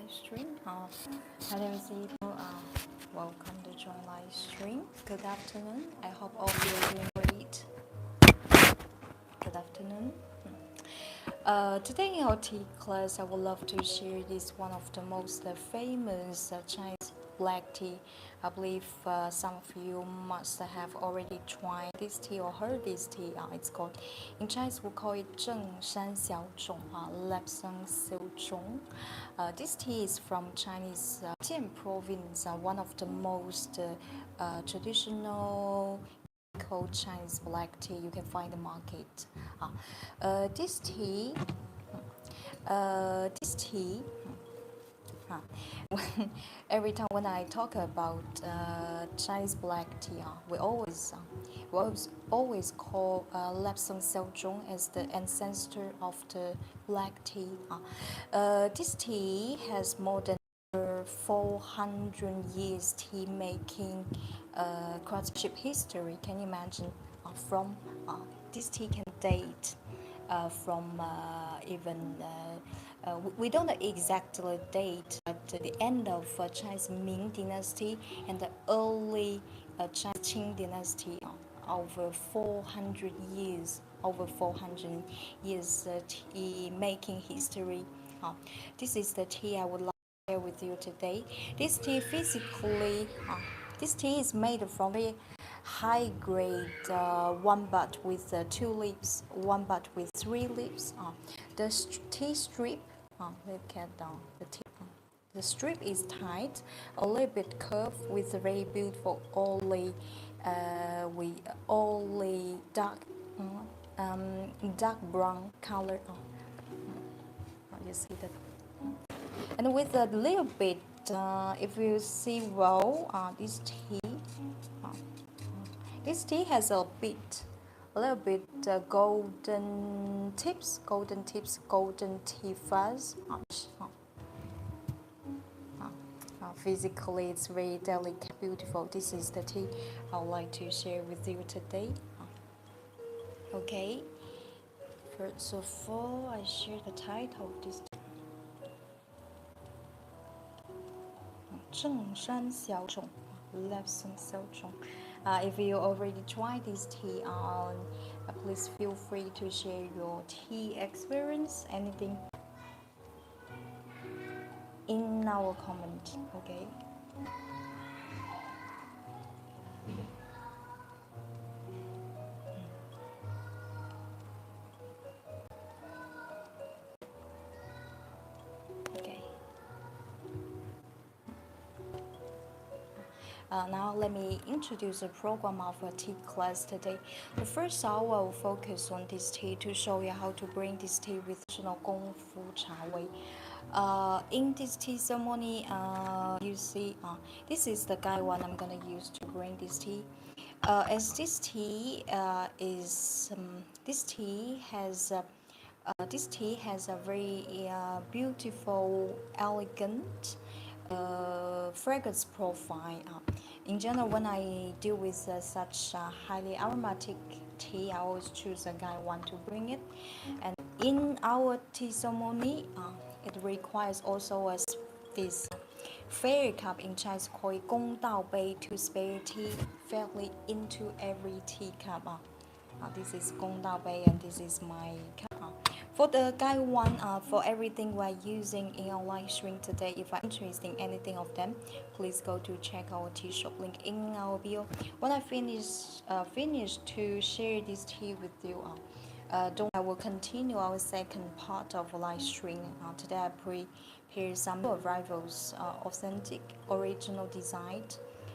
live stream. My name is Ito. Welcome to join live stream. Good afternoon. I hope all of you are doing great. Good afternoon. Today in our tea class, I would love to share this one of the most famous Chinese black tea. I believe some of you must have already tried this tea or heard this tea. It's called, in Chinese we call it Lapsang Souchong. This tea is from Chinese Jian province, one of the most traditional Chinese black tea you can find in the market. This tea every time when I talk about Chinese black tea, we always call Lapsang Souchong as the ancestor of the black tea. This tea has more than 400 years tea making craftsmanship history. Can you imagine? From this tea can date from even we don't know exactly date, but the end of Chinese Ming Dynasty and the early Chinese Qing Dynasty. Over 400 years, tea making history. This is the tea I would like to share with you today. This tea this tea is made from very high grade one bud with 2 leaves, one bud with 3 leaves. The tea strip, look at the tea. The strip is tight, a little bit curved with a very beautiful dark brown color. You see that, and with a little bit. If you see well, this tea has a little bit golden tips, golden tea fuzz. Physically, it's very delicate, beautiful. This is the tea I would like to share with you today. Okay, first of all, I share the title of this tea. Lapsang Souchong. If you already tried this tea, please feel free to share your tea experience, anything in our comment. Okay. Now let me introduce the program of a tea class today. The first hour will focus on this tea to show you how to bring this tea with traditional Gong Fu Cha Wei. In this tea ceremony, you see, this is the guide one I'm gonna use to bring this tea. As this tea has a very beautiful, elegant fragrance profile. In general, when I deal with such highly aromatic tea, I always choose a guy one to bring it. And in our tea ceremony, it requires also this fairy cup, in Chinese called Gong Dao Bei, to spare tea fairly into every tea cup. This is Gong Dao Bei, and this is my cup. For the guide one, for everything we're using in our live stream today, if you're interested in anything of them, please go to check our tea shop link in our bio. When I finish to share this tea with you, I will continue our second part of live stream. Today I prepare some new arrivals, authentic, original design,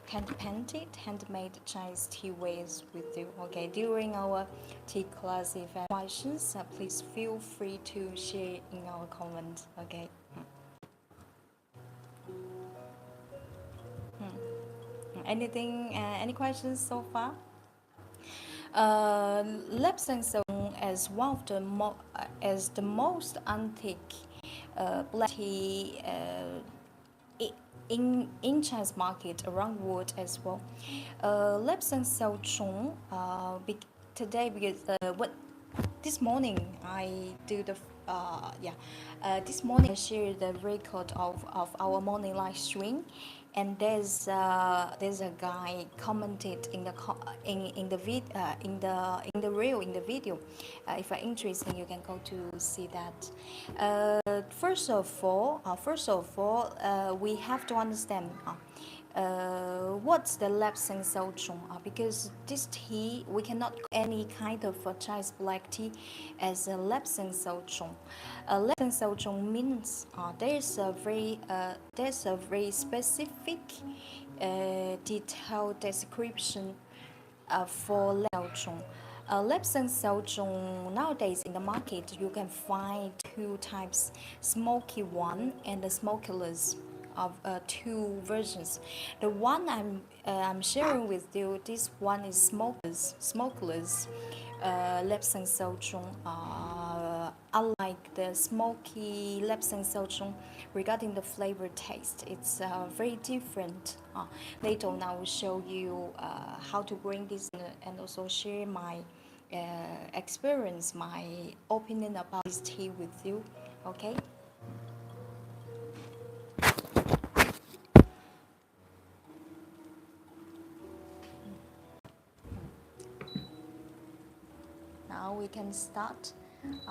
hand-painted, handmade Chinese teawares with you. Okay, during our tea class, if you have questions, please feel free to share in our comments. Okay. Anything? Any questions so far? Lapsang Souchong as one of the most antique black tea in Chinese market around the world as well. Lapsang Souchong today, because this morning I do the yeah. This morning I shared the record of our morning live stream, and there's a guy commented in the in the reel in the video. If you're interested, you can go to see that. First of all, we have to understand. What's the Lapsang Souchong? Because this tea, we cannot any kind of Chinese black tea as a Lapsang Souchong. Lapsang Souchong means there's a very specific detailed description for Lapsang Souchong. Lapsang Souchong nowadays in the market you can find two types, smoky one and the smokeless of two versions. The one I'm sharing with you, this one is smokeless. Lapsang Souchong. Unlike the smoky Lapsang Souchong, regarding the flavor taste, it's very different. Later on, I will show you how to bring this and also share my experience, my opinion about this tea with you. Okay. Now we can start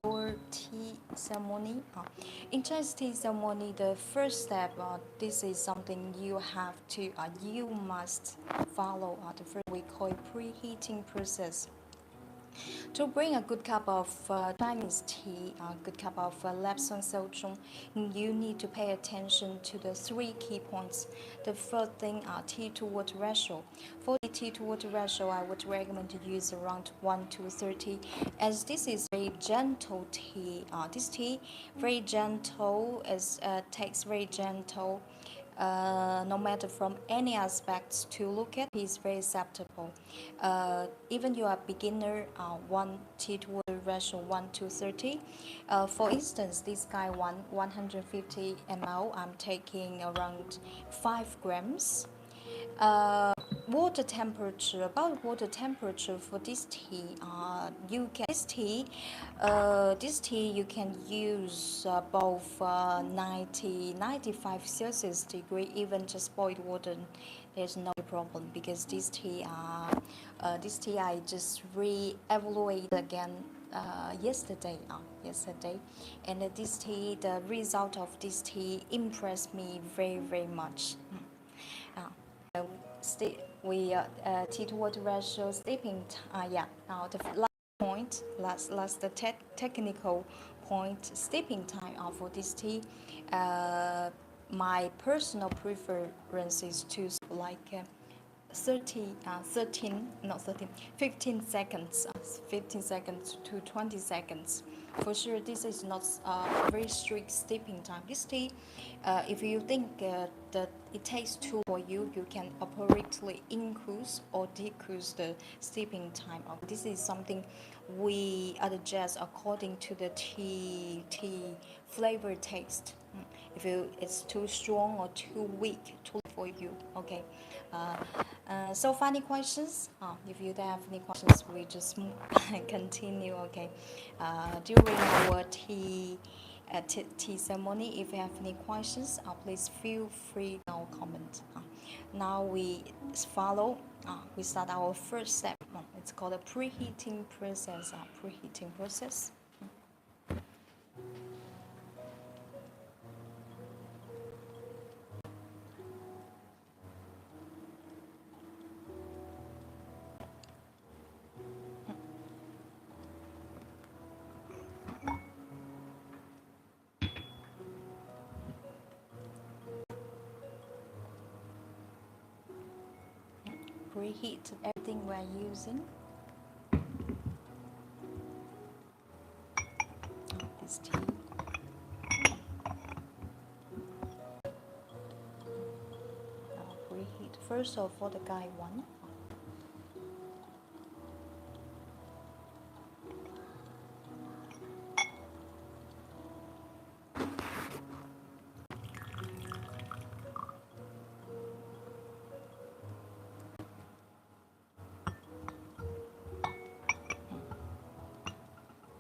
our tea ceremony. In Chinese tea ceremony, the first step, this is something you have to, you must follow. The first we call it preheating process. To bring a good cup of Chinese tea, a good cup of Lapsang Souchong, you need to pay attention to the three key points. The first thing, tea to water ratio. For the tea to water ratio, I would recommend to use around 1 to 30, as this is very gentle tea. This tea very gentle, as takes very gentle. No matter from any aspects to look at, is very acceptable. Even you are beginner, 1 tea to water ratio 1 to 30. For instance, this guy 150 ml, I'm taking around 5 grams. Water temperature, about water temperature for this tea, this tea you can use both 95 Celsius degree, even just boiled water, there's no problem, because this tea I just re-evaluated again yesterday, and this tea, the result of this tea impressed me very much. Tea to water ratio steeping now the last technical point, steeping time for this tea. My personal preference is to like 15 seconds, 15 seconds to 20 seconds. For sure, this is not a very strict steeping time. This tea, if you think that it takes too for you, you can appropriately increase or decrease the steeping time. This is something we adjust according to the tea flavor taste. If it's too strong or too weak, too for you. Okay. So funny questions. If you don't have any questions, we just continue. Okay. During our tea ceremony, if you have any questions, please feel free to comment. Now we follow. We start our first step. It's called a preheating process. Preheating process. Preheat everything we're using. This tea. Preheat first of all the guy one.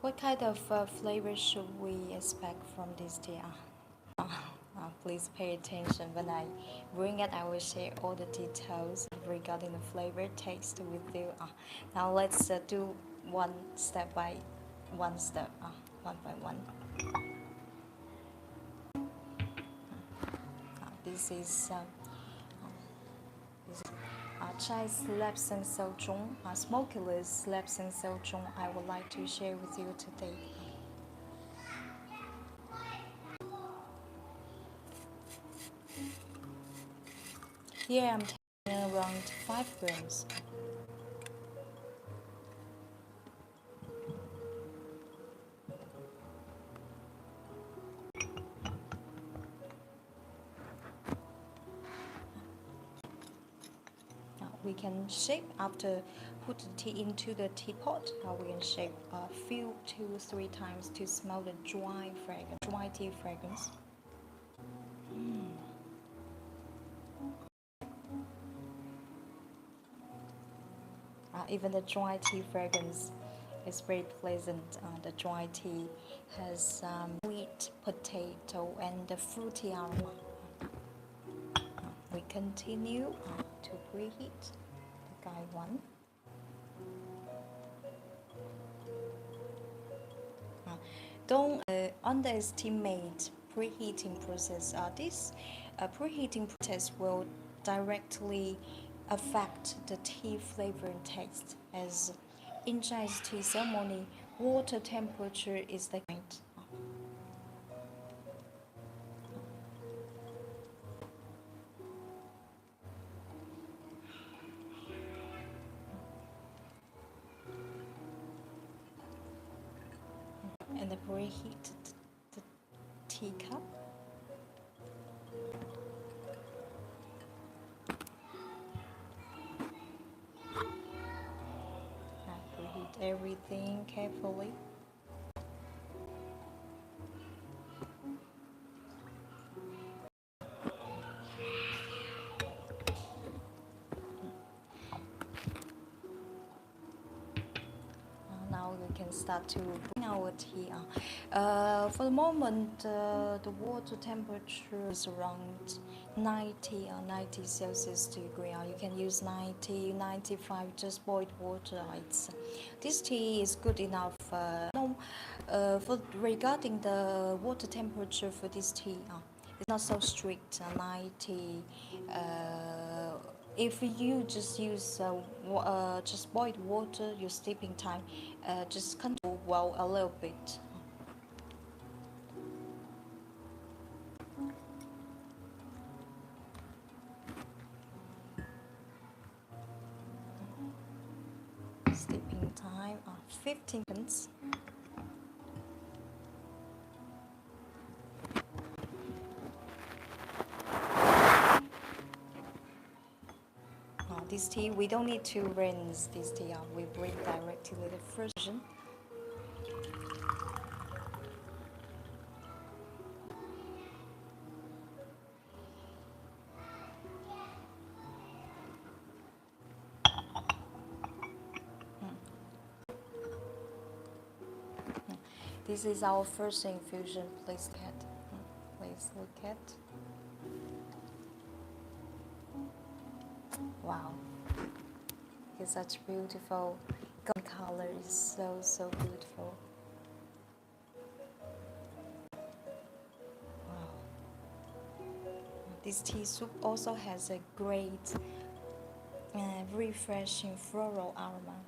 What kind of flavor should we expect from this tea? Please pay attention when I bring it. I will share all the details regarding the flavor taste with you. Now let's do one step by one step, one by one. This is Chai's Lapsang Souchong, smokeless Lapsang Souchong I would like to share with you today. Here I'm taking around 5 grams. We can shape after put the tea into the teapot. We can shape a few 2-3 times to smell the dry tea fragrance. Even the dry tea fragrance is very pleasant. The dry tea has sweet potato and the fruity aroma. We continue to preheat the guy one. Don't underestimate preheating process. This preheating process will directly affect the tea flavor and taste. As in Chinese tea ceremony, water temperature is the point. And the preheat the teacup. Preheat everything carefully. Now we can start to bring our tea. For the moment, the water temperature is around 90 Celsius degree. You can use 90, 95, just boiled water. This tea is good enough. Regarding the water temperature for this tea, it's not so strict. 90. If you just use just boiled water, your steeping time just control well a little bit. Steeping time 15 minutes. This tea, we don't need to rinse this tea. We bring directly the infusion. This is our first infusion. Please look at. Wow, it's such beautiful golden color. Is so beautiful. Wow. This tea soup also has a great refreshing floral aroma.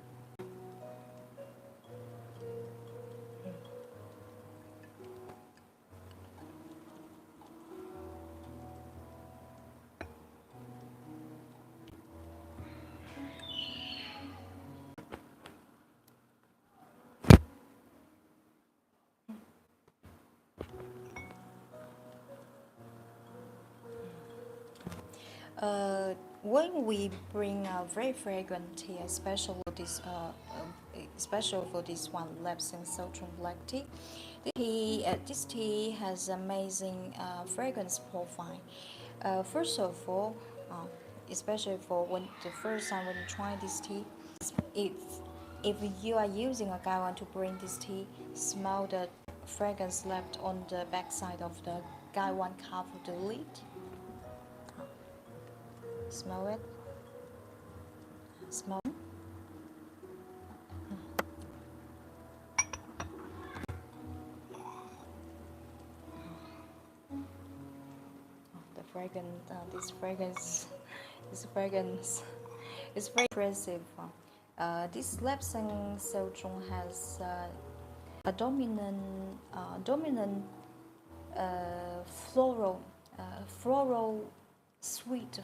When we bring a very fragrant tea, especially for this one, Lapsang Souchong black tea, this tea has amazing fragrance profile. First of all, especially for when the first time when you try this tea, If you are using a gaiwan to bring this tea, smell the fragrance left on the backside of the gaiwan cup of the lid. Smell it. Smell. The fragrance. This fragrance is very impressive. This Lapsang Souchong has a dominant floral, sweet,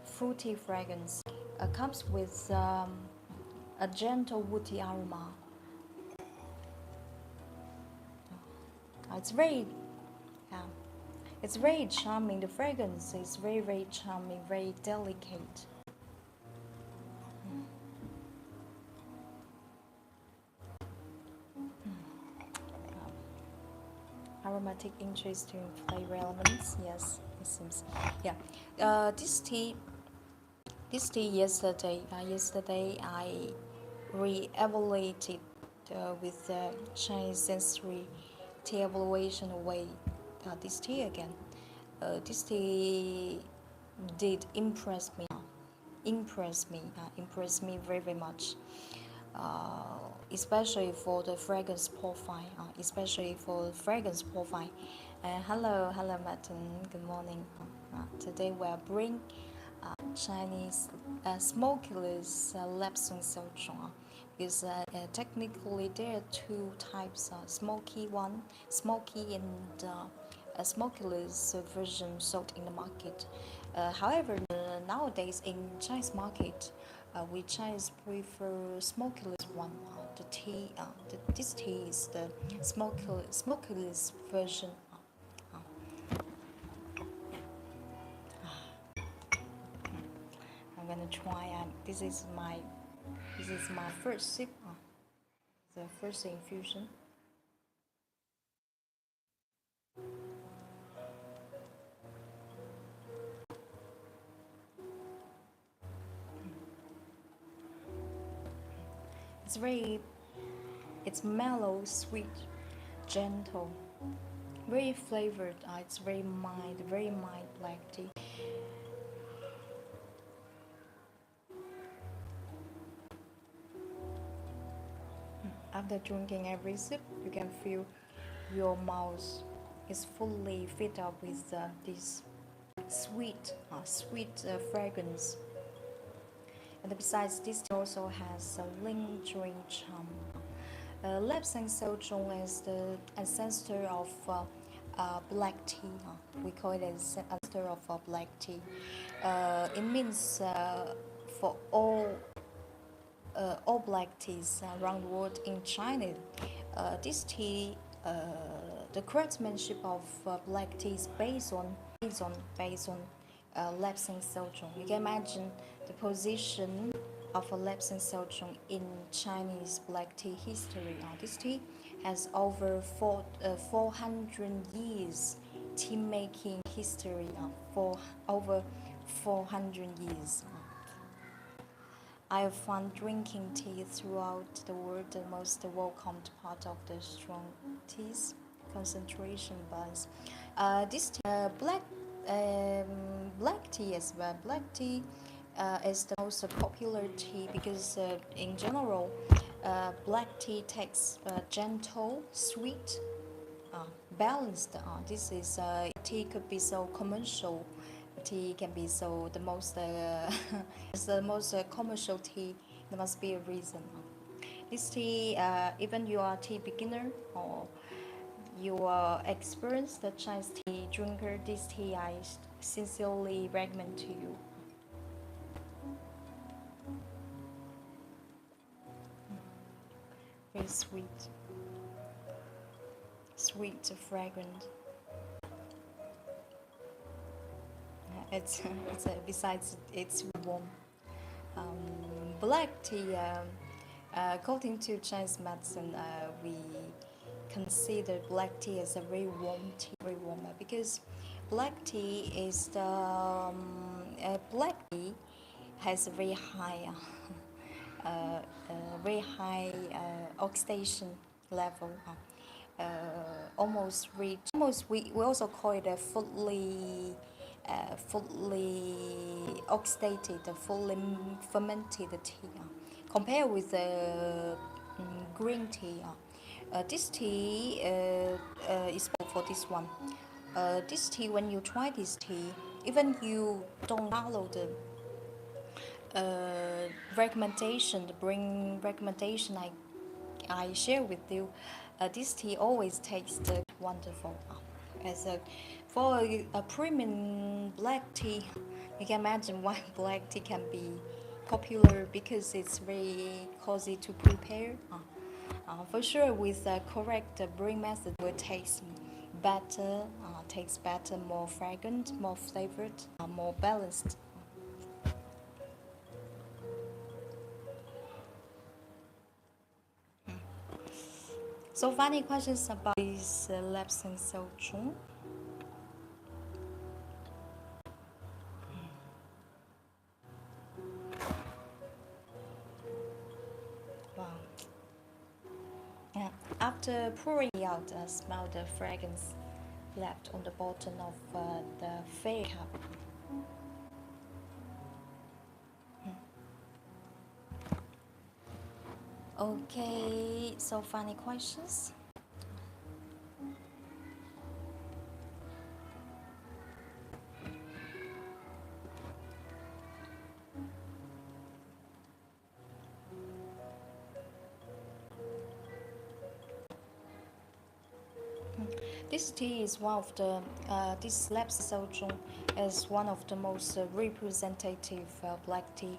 fruity fragrance. Comes with a gentle woody aroma. It's very, yeah, it's very charming. The fragrance is very charming, very delicate. Aromatic, interesting flavor elements. Yes, it seems. Yeah. This tea. Yesterday I re-evaluated with the Chinese sensory tea evaluation way. This tea again. This tea did impress me very much. Especially for the fragrance profile. Hello, Martin. Good morning. Today we are bring Chinese smokeless Lapsang Souchong. Because technically there are two types: smoky and a smokeless version sold in the market. However, nowadays in Chinese market, we Chinese prefer smokeless one. This tea is the smokeless version. I'm gonna try. This is my first sip. The first infusion. It's mellow, sweet, gentle, very flavored. It's very mild black tea. After drinking every sip, you can feel your mouth is fully filled up with this sweet fragrance. And besides, this tea also has a lingering charm. Lapsang Souchong is the ancestor of black tea. We call it as ancestor of black tea. It means for all black teas around the world. In China, this tea, the craftsmanship of black tea is based on Lapsang Souchong. You can imagine the position of a Lapsang Souchong in Chinese black tea history. This tea has over 400 years tea making history. For over 400 years. I have found drinking tea throughout the world the most welcomed part of the strong teas concentration buzz. This tea, black tea as well. Black tea is the most popular tea because in general, black tea takes gentle, sweet, balanced. This is tea could be so commercial. Tea can be so the most it's the most commercial tea. There must be a reason. This tea, even you are a tea beginner or you are experienced the Chinese tea drinker, this tea I sincerely recommend to you. Very sweet, fragrant. Besides it's warm. Black tea, according to Chinese medicine, we consider black tea as a very warm tea, because black tea is the black tea has a very high very high oxidation level. Almost reach. Almost we also call it a fully oxidated, fully fermented tea. Compare with the green tea. This tea is for this one. This tea, when you try this tea, even you don't follow the recommendation, the bring recommendation I share with you, this tea always tastes wonderful. As a for a premium black tea, you can imagine why black tea can be popular because it's very cozy to prepare. For sure, with the correct brewing method, will taste better, more fragrant, more flavored, more balanced. So, funny questions about this Lapsang Souchong. Wow. Yeah. After pouring out, smell the fragrance left on the bottom of the fair cup. Okay, so funny questions. This tea is one of the this Lapsang Souchong is one of the most representative black tea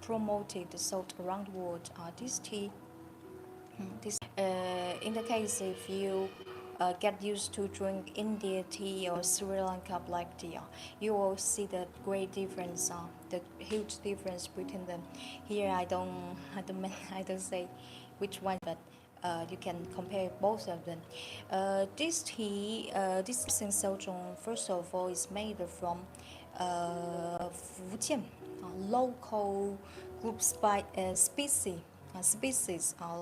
promoted sold around the world. This tea, in the case if you get used to drink India tea or Sri Lanka black tea, you will see the great difference, the huge difference between them. Here I don't say which one, but you can compare both of them. This tea, this Souchong, first of all, is made from Fujian, local group species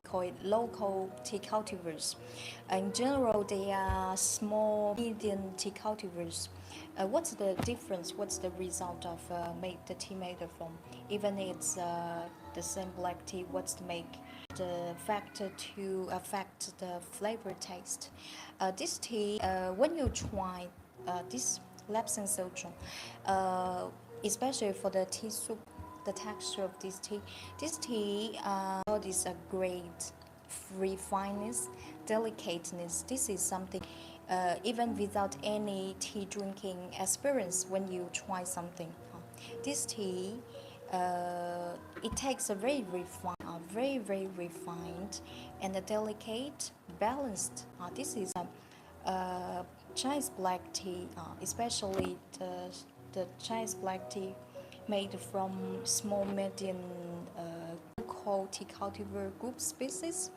called local tea cultivars. In general, they are small, medium tea cultivars. What's the difference? What's the result of the tea made from? Even it's the same black tea, what's the make? The factor to affect the flavor taste. This tea, when you try this Lapsang Souchong, especially for the tea soup, the texture of this tea is a great refineness, delicateness. This is something even without any tea drinking experience when you try something. This tea, it takes a very refined and a delicate, balanced. This is Chinese black tea, especially the Chinese black tea made from small, medium local tea cultivar group species.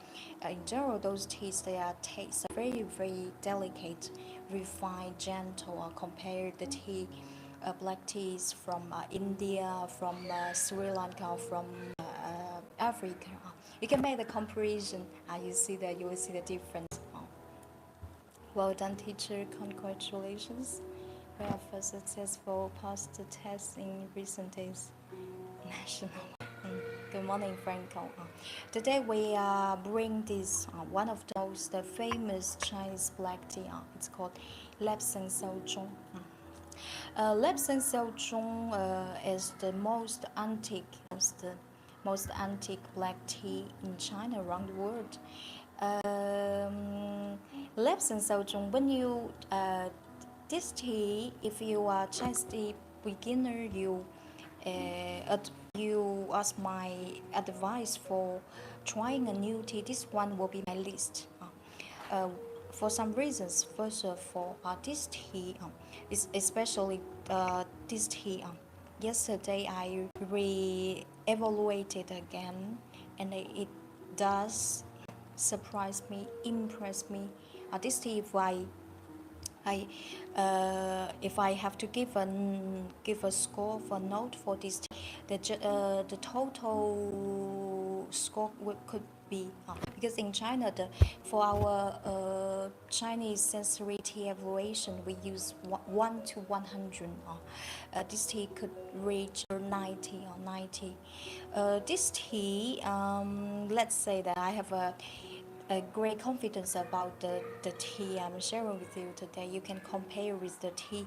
In general, those teas they are taste very delicate, refined, gentle compared the tea. Black teas from India, from Sri Lanka, from Africa. You can make the comparison. You will see the difference. Well done, teacher. Congratulations. We have a successful passed the test in recent days. National. Good morning, Franco. Today we bring this one of the most famous Chinese black tea. It's called Lapsang Souchong. Lapsang Souchong is the most antique black tea in China around the world. Lapsang Souchong, when you this tea, if you are Chinese tea beginner, you ask my advice for trying a new tea. This one will be my list. For some reasons, first of all, this tea, especially this tea. Yesterday I re-evaluated again, and it does surprise me, impress me. This tea, if I if I have to give a score for note for this tea, the total score could be because in China for our Chinese sensory tea evaluation we use 1 to 100. This tea could reach 90 or 90. This tea, let's say that I have a great confidence about the tea I'm sharing with you today. You can compare with the tea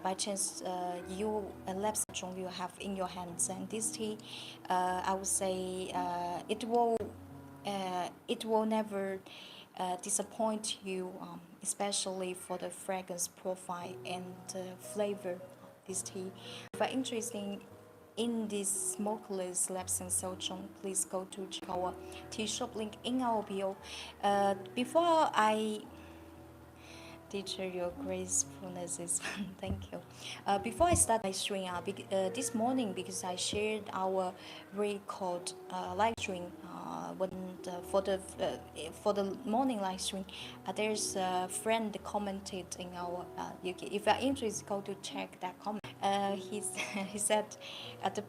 by chance you Lapsang Souchong you have in your hands, and this tea I would say it will never disappoint you, especially for the fragrance profile and flavor of this tea. If you're interested in this smokeless Lapsang Souchong, please go to check our tea shop link in our bio. Before I teacher, your gracefulness is thank you. Before I start my stream, this morning because I shared our record live stream for the morning live stream, there's a friend commented in our if you're interested, go to check that comment. He said the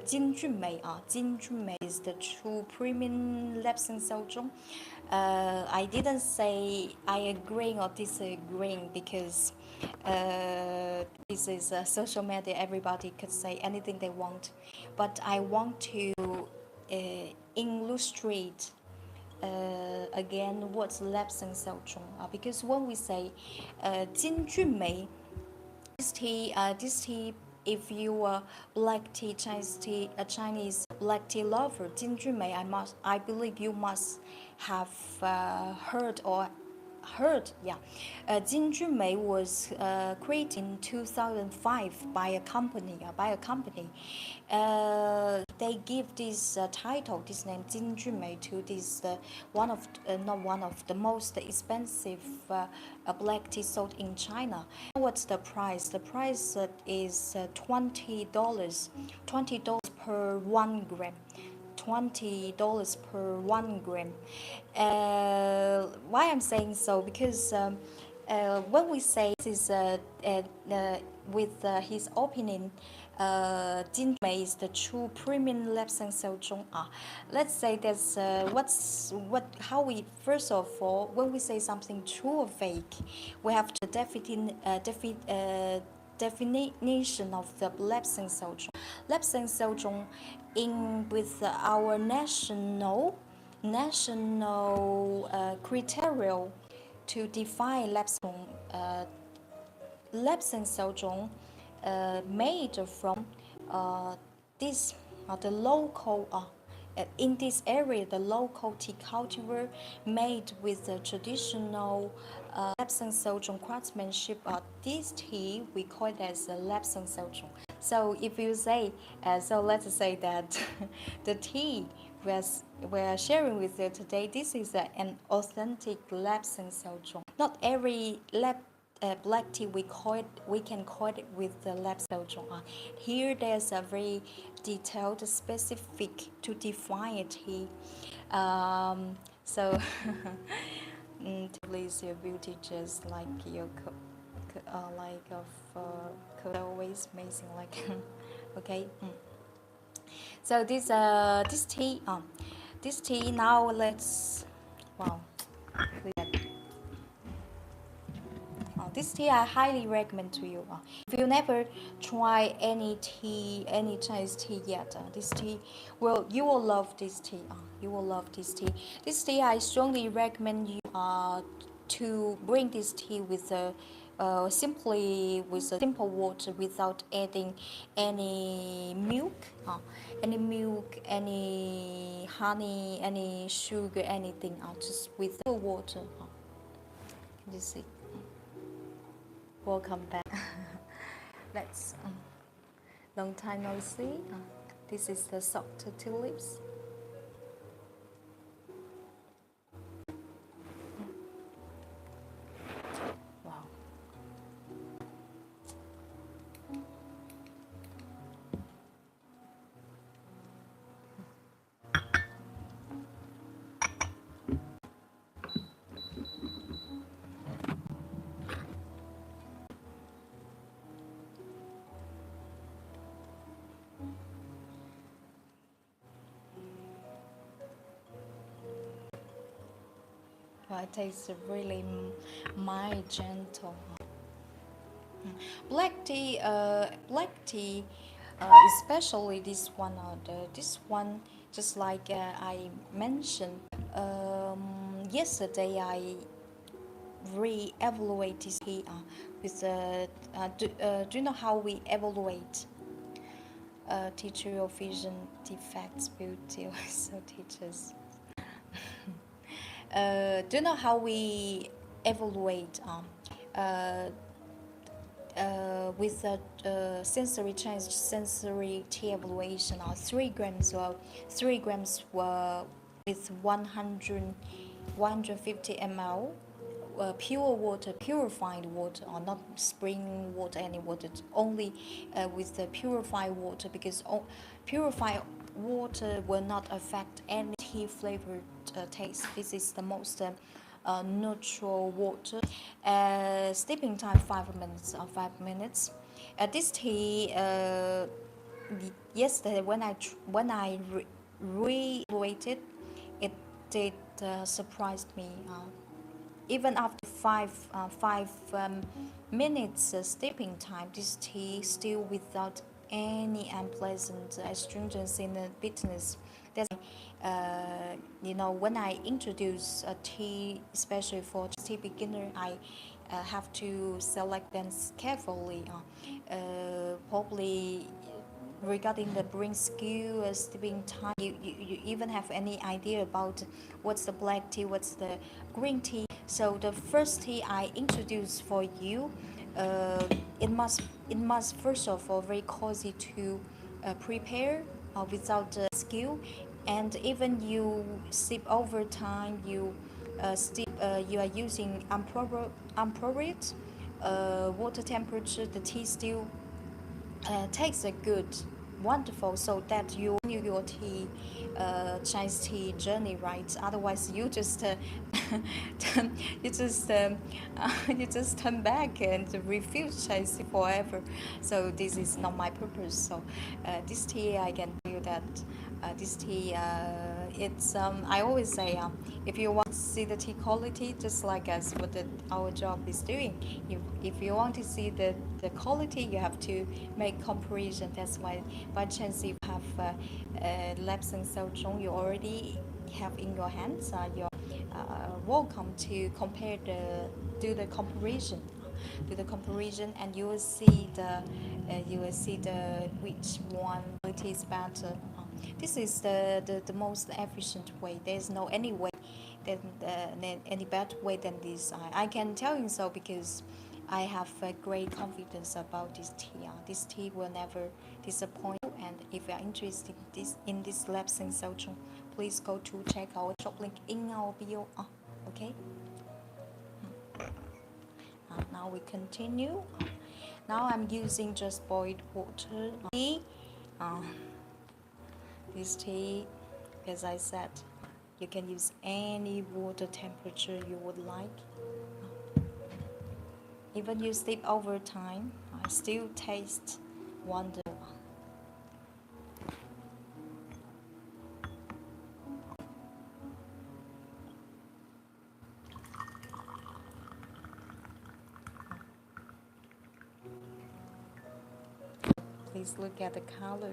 Jin Junmei Jin Junmei is the true premium Lapsang Souchong. I didn't say I agreeing or disagreeing because this is social media. Everybody could say anything they want, but I want to illustrate again what's Lapsang Souchong. Because when we say Jin Junmei, this tea, if you are black tea, Chinese black tea lover, Jin Junmei, I believe you must have heard. Jin Junmei was created in 2005 by a company. They give this title, this name Jin Junmei, to this not one of the most expensive black tea sold in China. What's the price? The price is $20 per 1 gram. $20 per 1 gram. Why I'm saying so? Because when we say this is with his opinion, Jin Mei is the true premium Lapsang Souchong. Let's say that's how we first of all, when we say something true or fake, we have to definition of the Lapsang Souchong. Lapsang Souchong in with our national criteria to define Lapsang Souchong made from the local in this area, the local tea cultivar made with the traditional Lapsang Souchong craftsmanship. This tea we call it as Lapsang Souchong. So if you say, so let's say that the tea we're sharing with you today, this is an authentic Lapsang Souchong. Not every black tea we can call it with the Lapsang Souchong. Here there's a very detailed, specific to define a tea. So please, your beauty just like your always amazing, like okay. So this tea now let's this tea I highly recommend to you. If you never try any Chinese tea yet, this tea, you will love this tea. You will love this tea. This tea I strongly recommend you to bring this tea with simply with simple water without adding any milk, any honey, any sugar, anything. Just with water. Can you see? Welcome back. Let's long time no see. This is the soft tulips. Wow. It tastes really mild, gentle. Black tea, especially this one. This one, just like I mentioned yesterday, I re-evaluate this tea with do you know how we evaluate teacher your vision defects beauty so teachers do you know how we evaluate uh, with a sensory change, sensory tea evaluation, 3 grams or 3 grams with 150 ml pure water, purified water, or not spring water, any water, only with the purified water, because purified water will not affect any tea flavored taste. This is the most neutral water. Steeping time 5 minutes or 5 minutes. This tea yesterday when I re-evaluated it did surprised me. Even after five minutes steeping time, this tea still without any unpleasant astringency and bitterness. That's when I introduce a tea, especially for tea beginner, I have to select them carefully. Probably regarding the brewing skill, steeping time, you even have any idea about what's the black tea, what's the green tea. So the first tea I introduce for you, it must first of all very cozy to prepare without skill, and even you sip over time, you are using appropriate water temperature, the tea still takes a good wonderful, so that you continue your tea Chinese tea journey, right? Otherwise you just you just you just turn back and refuse Chinese tea forever. So this is not my purpose. So this tea, I can tell you that this tea it's I always say if you want to see the tea quality, just like us what our job is doing, if you want to see the quality, you have to make comparison. That's why by chance you have Lapsang Souchong, you already have in your hands, you're welcome to compare do the comparison, and you will see the which one quality is better. This is the most efficient way. There's no any way than any better way than this. I can tell you so because I have great confidence about this tea. This tea will never disappoint you. And if you are interested in this Lapsang Souchong, please go to check our shop link in our bio. Okay. Now we continue. Now I'm using just boiled water. This tea, as I said, you can use any water temperature you would like. Even you steep over time, I still taste wonderful. Please look at the color.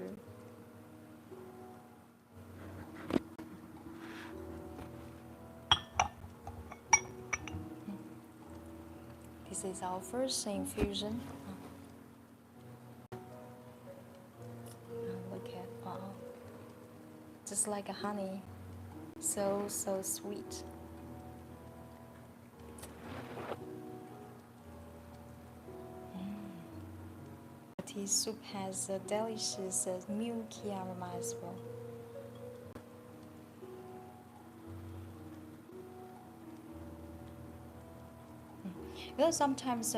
This is our first infusion. Look at, wow, just like a honey, so sweet. The tea soup has a delicious milky aroma as well. Sometimes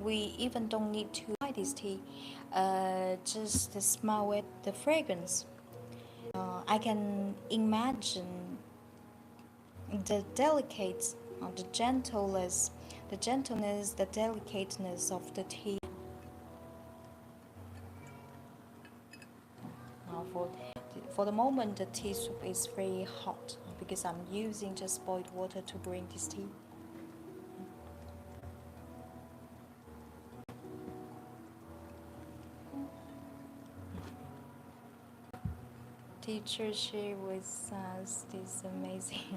we even don't need to buy this tea, just smell it, the fragrance. I can imagine the delicate, the gentleness, the delicateness of the tea. Now for the moment, the tea soup is very hot because I'm using just boiled water to bring this tea. Teacher share with us this amazing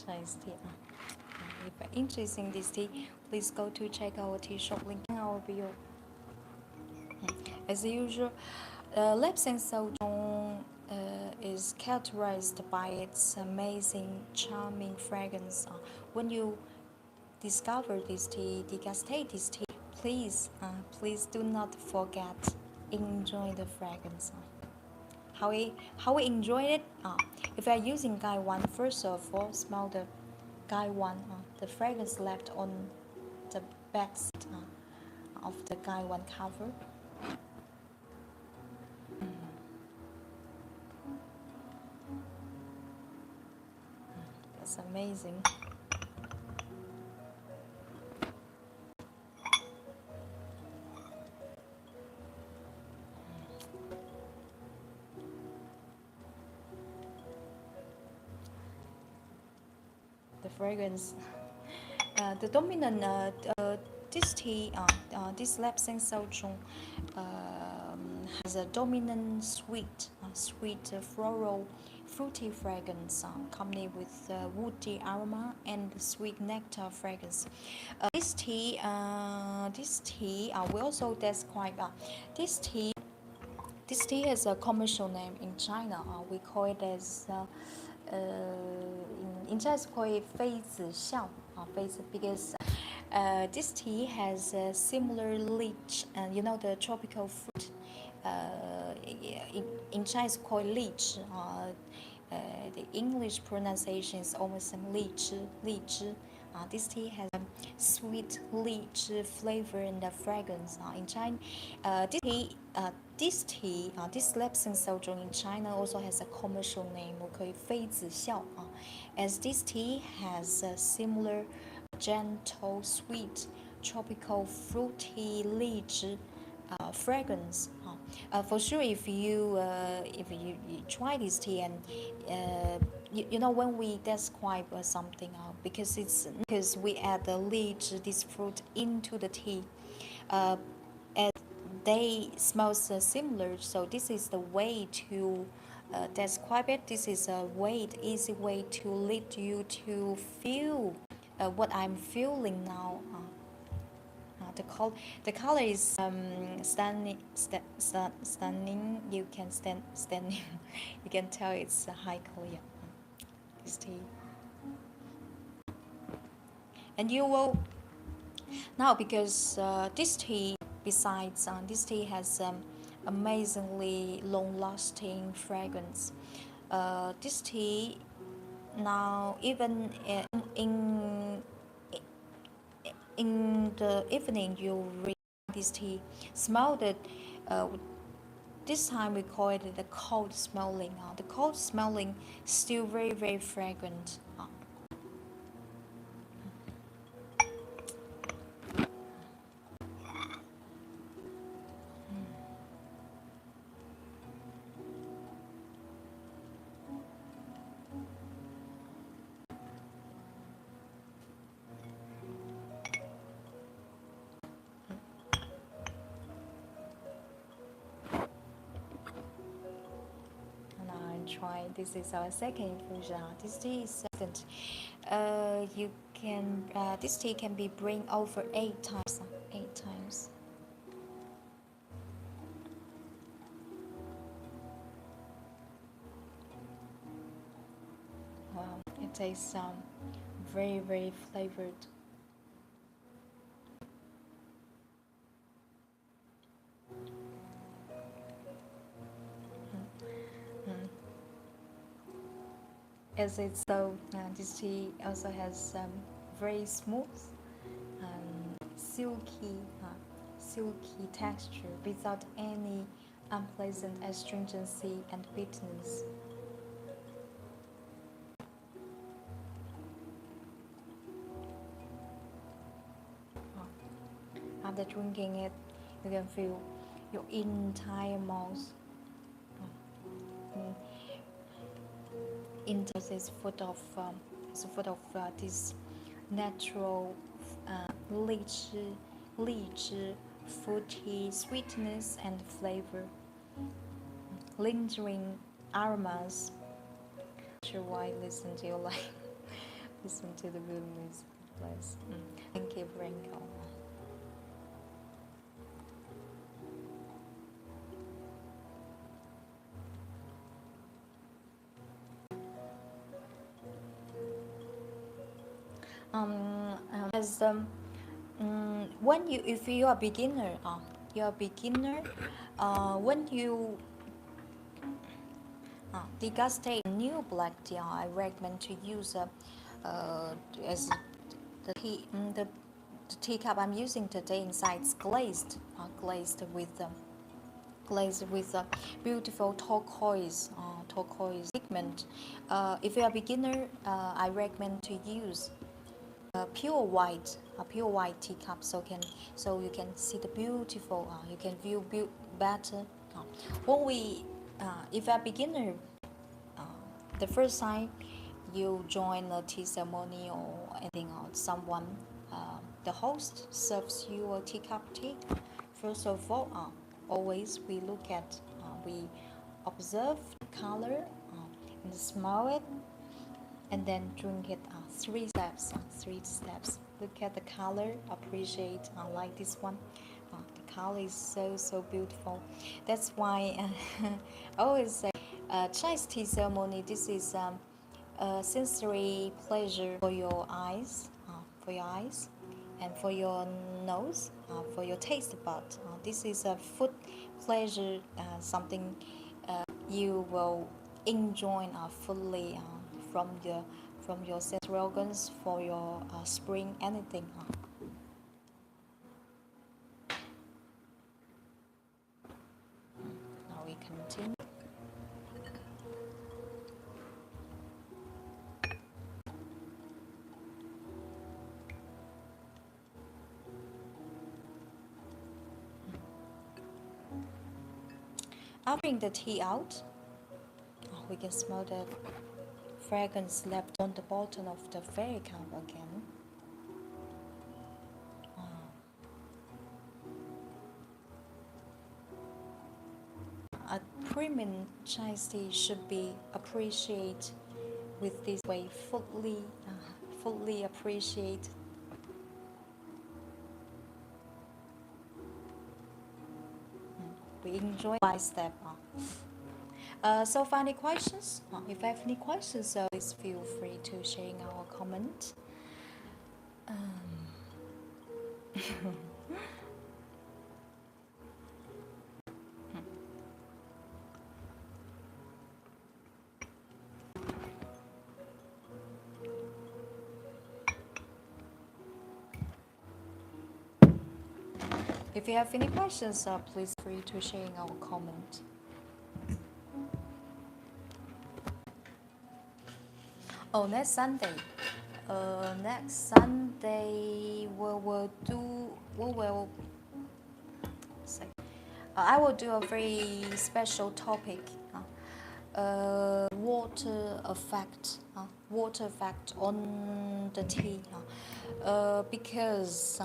Chinese tea. If you're interested in this tea, please go to check our tea shop link in our bio. As usual, Lapsang Souchong is characterized by its amazing, charming fragrance. When you discover this tea, degustate this tea, please do not forget enjoy the fragrance. How we enjoy it? If you are using Guy One, first of all, smell the Guy One, the fragrance left on the back side of the Guy One cover. That's amazing. The fragrance, the dominant this tea, this Lapsang Souchong has a dominant sweet, floral, fruity fragrance, accompanied with woody aroma and sweet nectar fragrance. This tea, we also describe this tea. This tea has a commercial name in China. We call it as in Chinese call it 妃子笑, because this tea has a similar lychee, you know the tropical fruit. In Chinese called lychee. The English pronunciation is almost lychee. This tea has a sweet lychee flavor and fragrance. In China, this Lapsang Souchong in China also has a commercial name, we call it 妃子笑, as this tea has a similar gentle, sweet, tropical, fruity lychee fragrance. For sure, if you try this tea and you know when we describe something, because we add the lychee, this fruit into the tea, and they smell similar. So this is the way to describe it. This is a easy way to lead you to feel what I'm feeling now. The color is stunning. You can standing. You can tell it's a high color. This tea. And you will now, because this tea, besides this tea has amazingly long-lasting fragrance. This tea now even in the evening you read this tea, smell it. This time we call it the cold smelling. The cold smelling still very fragrant. Try. This is our second infusion. This tea is second. You can this tea can be brewed over 8 times. 8 times. Wow, it tastes very flavored. As it's so, this tea also has very smooth, silky texture without any unpleasant astringency and bitterness. After drinking it, you can feel your entire mouth India is full of this natural lychee, fruity sweetness and flavor, lingering aromas. Sure why listen to you like listen to the good music, please. Thank you, Branko. As when you if you are beginner, when you degustate new black tea, I recommend to use as the tea the teacup I'm using today inside is glazed with beautiful turquoise pigment. If you are a beginner, I recommend to use a pure white teacup, so you can see the beautiful. You can view better. When we, if you are a beginner, uh, the first time you join a tea ceremony or anything, or someone, the host serves you a teacup tea. First of all, always we observe the color and smell it, and then drink it. Three steps. Look at the color, appreciate. Like this one, the color is so beautiful. That's why I always say, Chinese tea ceremony. This is a sensory pleasure for your eyes, and for your nose, for your taste bud. This is a food pleasure, something you will enjoy fully from your sensory organs, for your spring, anything. Now we continue. After bring the tea out, we can smell the fragrance left on the bottom of the fairy cup again. A premium Chinese tea should be appreciated with this way, fully appreciate. We enjoy by step. So for any questions, if you have any questions, please feel free to share in our comment. If you have any questions, please feel free to share in our comment. Oh, next Sunday. Next Sunday I will do a very special topic. Water effect on the tea. Because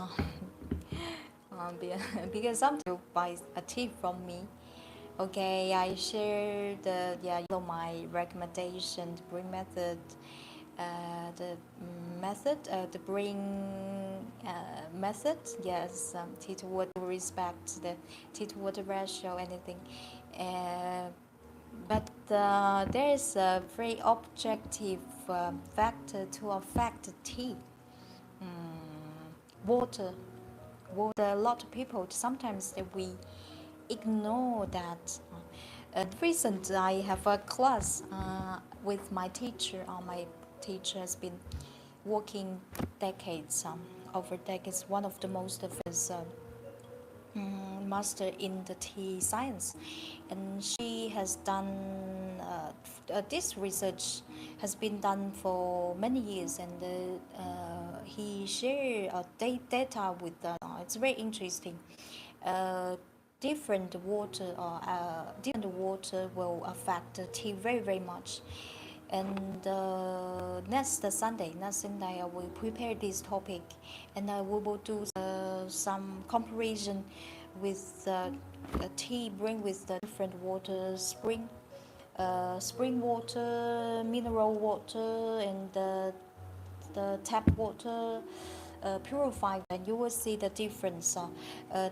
because sometimes buy a tea from me. Okay, I share my recommendation, the brewing method, the brewing method. Yes, tea to water respect the tea to water ratio, anything. But there is a very objective factor to affect the tea. Water. A lot of people sometimes we ignore that. Recently, I have a class with my teacher. My teacher has been working decades, over decades. One of the most of his master in the tea science, and she has done this research has been done for many years, and he shared data with us. It's very interesting. Different water will affect the tea very much. And next Sunday, I will prepare this topic, and I will do some comparison with tea bring with the different water, spring water, mineral water, and the tap water. Purified, and you will see the difference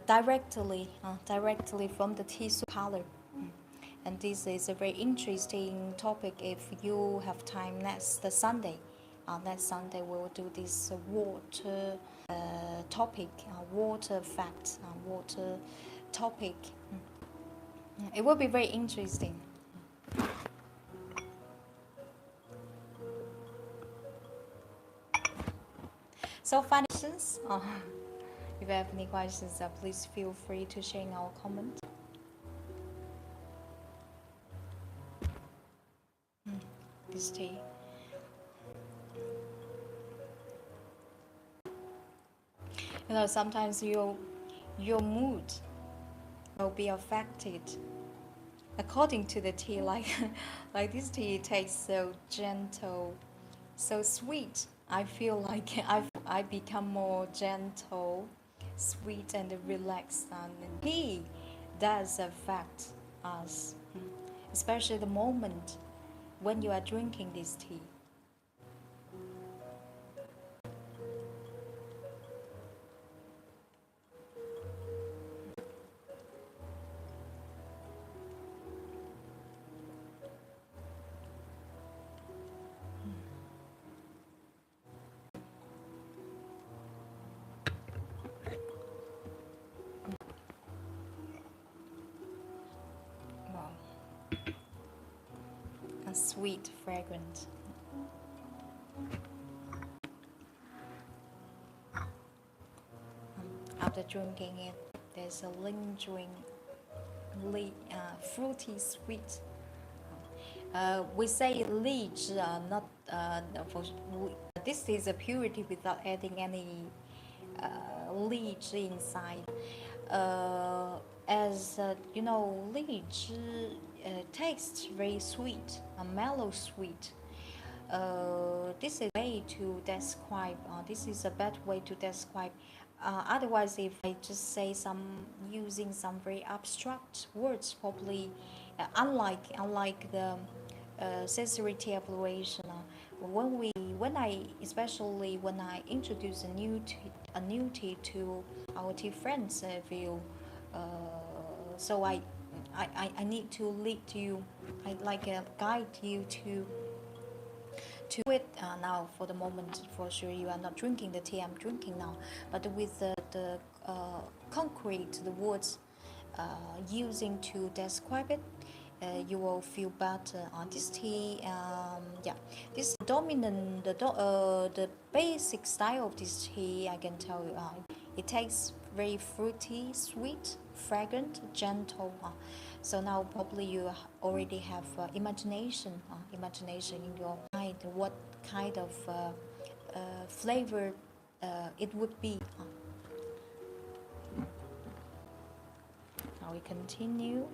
directly from the tea color. And this is a very interesting topic if you have time next Sunday. Next Sunday we will do this water topic, water facts, water topic. It will be very interesting. So, final questions? If you have any questions, please feel free to share in our comment. This tea. You know, sometimes your mood will be affected according to the tea. Like this tea tastes so gentle, so sweet. I feel like I become more gentle, sweet, and relaxed. And tea does affect us, especially the moment when you are drinking this tea. Wow, a sweet fragrance. After drinking it, there's a lingering, fruity sweet. We say leech, not for, this is a purity without adding any leech inside. As you know, leech tastes very sweet, a mellow sweet. This is a way to describe. This is a bad way to describe. Otherwise, if I just say using some very abstract words, probably unlike the sincerity evaluation. Especially when I introduce a new tea to our tea friends view, so I need to lead you, I like guide you to it now. For the moment, for sure, you are not drinking the tea I'm drinking now, but with the concrete, the words using to describe it, you will feel better on this tea. Yeah, this dominant, the basic style of this tea, I can tell you, it tastes very fruity, sweet, fragrant, gentle. So now probably you already have imagination in your mind what kind of flavor it would be. Now we continue.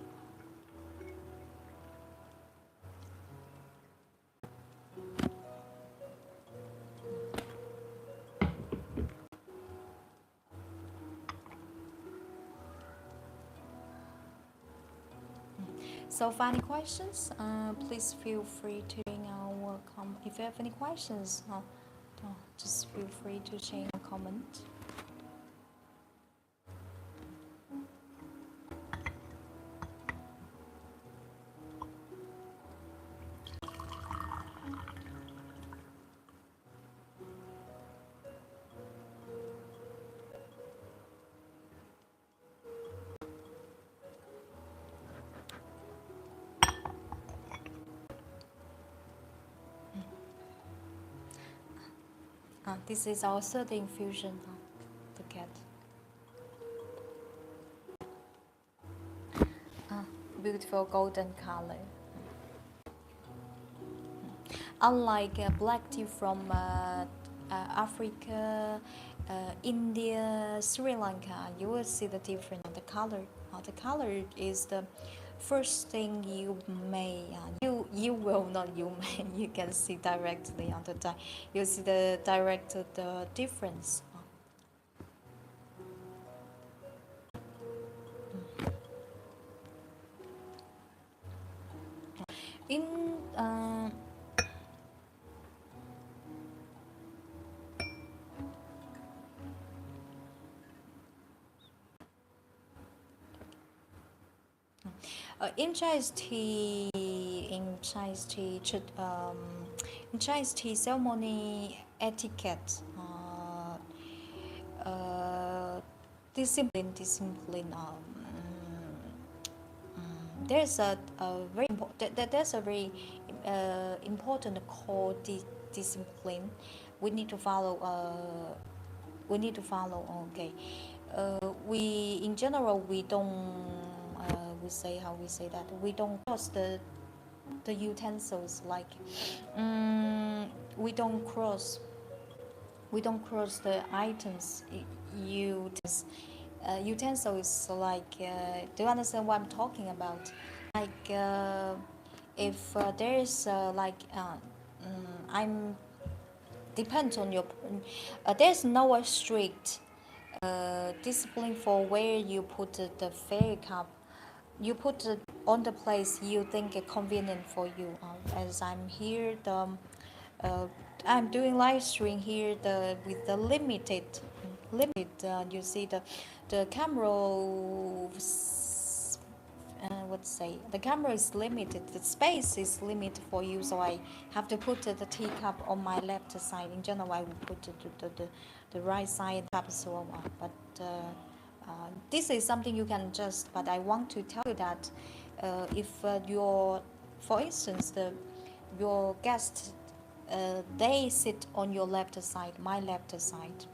So, for any questions, please feel free to bring our comment. If you have any questions, just feel free to change a comment. This is our third infusion. Look at. Beautiful golden color. Unlike black tea from Africa, India, Sri Lanka, you will see the difference. The color is the first thing you may you will not you you can see directly on the you see the direct the difference. In in Chinese tea, in Chinese tea ceremony etiquette, discipline. There's a very there's a very important core discipline we need to follow. We need to follow. Okay, we in general we don't. We say how we say that we don't cross the utensils like we don't cross the items utensils like do you understand what I'm talking about, like if there is I'm depends on your there's no strict discipline for where you put the fairy cup. You put it on the place you think it convenient for you. As I'm here, I'm doing live stream here with the limited. You see the camera. Let's say the camera is limited. The space is limited for you, so I have to put the teacup on my left side. In general, I will put the right side cup as well. But this is something you can adjust. But I want to tell you that if for instance, your guests they sit on your left side, my left side,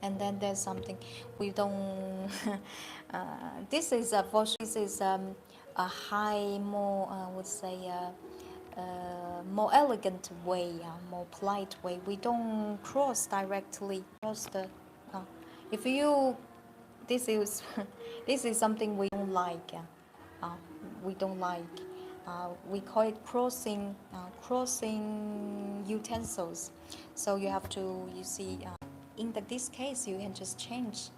and then there's something we don't. This is a high, more would say more elegant way, more polite way. We don't cross directly cross the. If you, this is this is something we don't like. We don't like. We call it crossing utensils. So you have to, you see, in this case, you can just change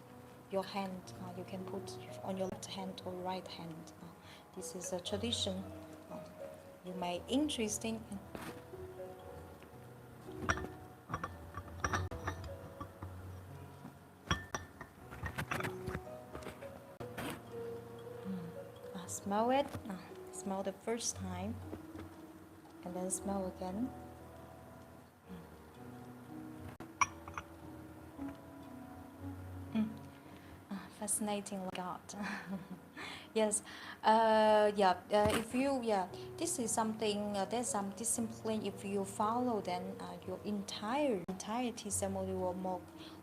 your hand. You can put on your left hand or right hand. This is a tradition. You may interesting. Smell it. Smell the first time, and then smell again. Fascinating, God. Yes, if you, this is something. There's some discipline. If you follow, then your entirety ceremony will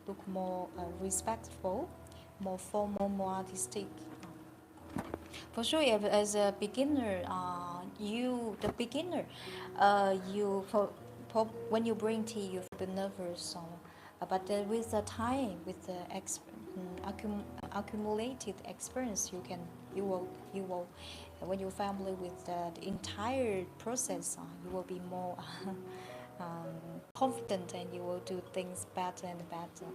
look more respectful, more formal, more artistic. For sure, if, as a beginner, the beginner, when you bring tea, you feel nervous. So, but with the time, with the accumulated experience, you will, when you're familiar with the entire process, you will be more confident, and you will do things better and better.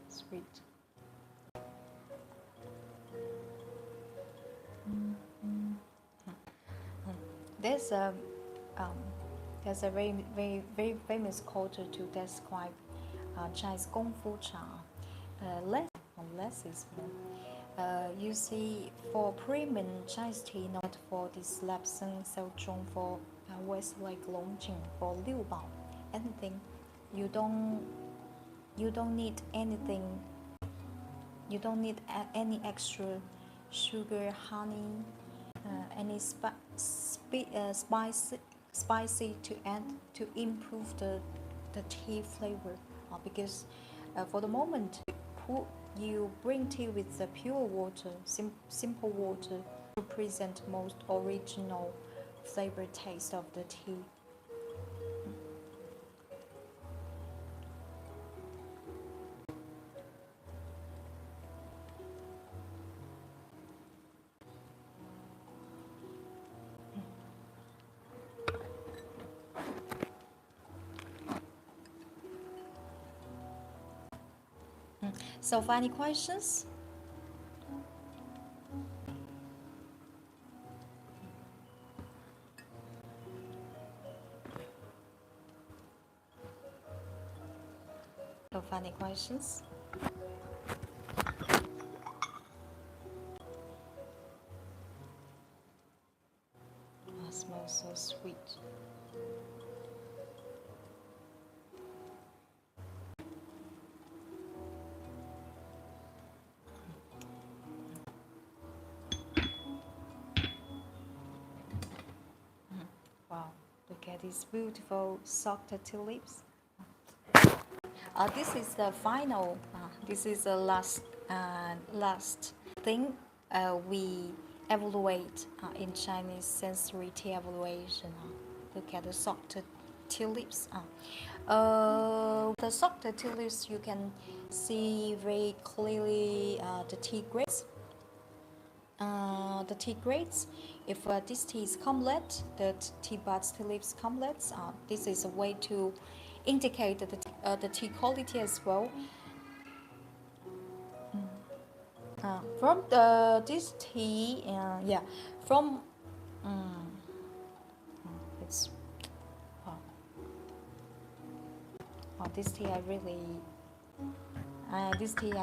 Sweet. There's a very famous culture to describe Chinese Kung Fu Cha. Less is more. You see, for premium Chinese tea, not for this Lapsang Souchong, for West like Longjing, for Liu Bao, anything, you don't need anything. You don't need any extra sugar, honey, any spicy to add to improve the tea flavor. Because for the moment you bring tea with the pure water, simple water to present most original flavor taste of the tea. So, any questions? So, any questions? Oh, it smells so sweet. Wow, look at these beautiful soaked tulips. This is the final. This is the last thing we evaluate in Chinese sensory tea evaluation. Look at the soaked tulips. The soaked tulips you can see very clearly the tea grades. The tea grades. If this tea is complete, the tea buds tulips complete. This is a way to indicate the tea quality as well. From this tea, yeah, from it's this tea I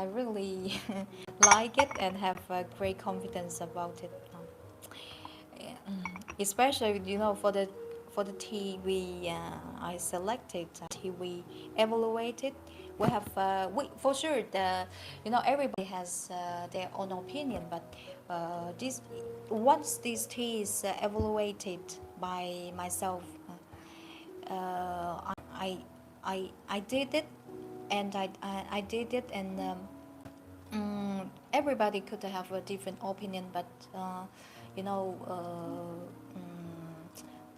really like it and have great confidence about it. Especially for the tea I selected, tea we evaluated. We have we for sure everybody has their own opinion, but this once this tea is evaluated by myself, I did it, and I did it, and everybody could have a different opinion, but you know,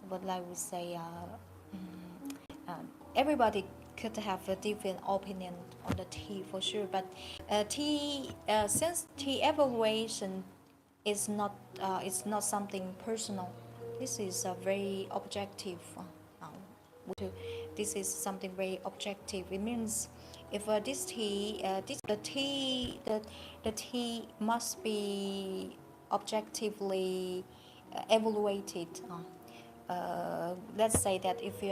what I would say, everybody could have a different opinion on the tea for sure. But since tea evaluation is not it's not something personal, this is a very objective. This is something very objective. It means if this tea, the tea must be objectively evaluated. Let's say that if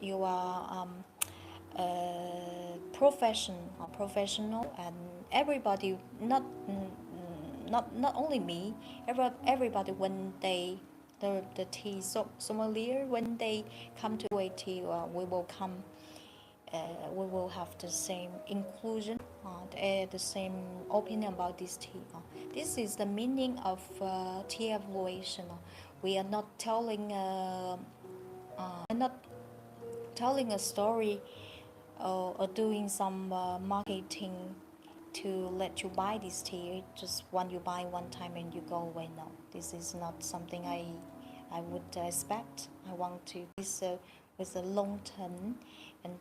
you are professional, and everybody, not only me, everybody, when they the tea sommelier, when they come to a tea, we will have the same inclusion, the same opinion about this tea. This is the meaning of tea evaluation. We are not telling a story, or doing some marketing to let you buy this tea. Just when you buy one time and you go away. No, this is not something I would expect. I want to this with a long term, and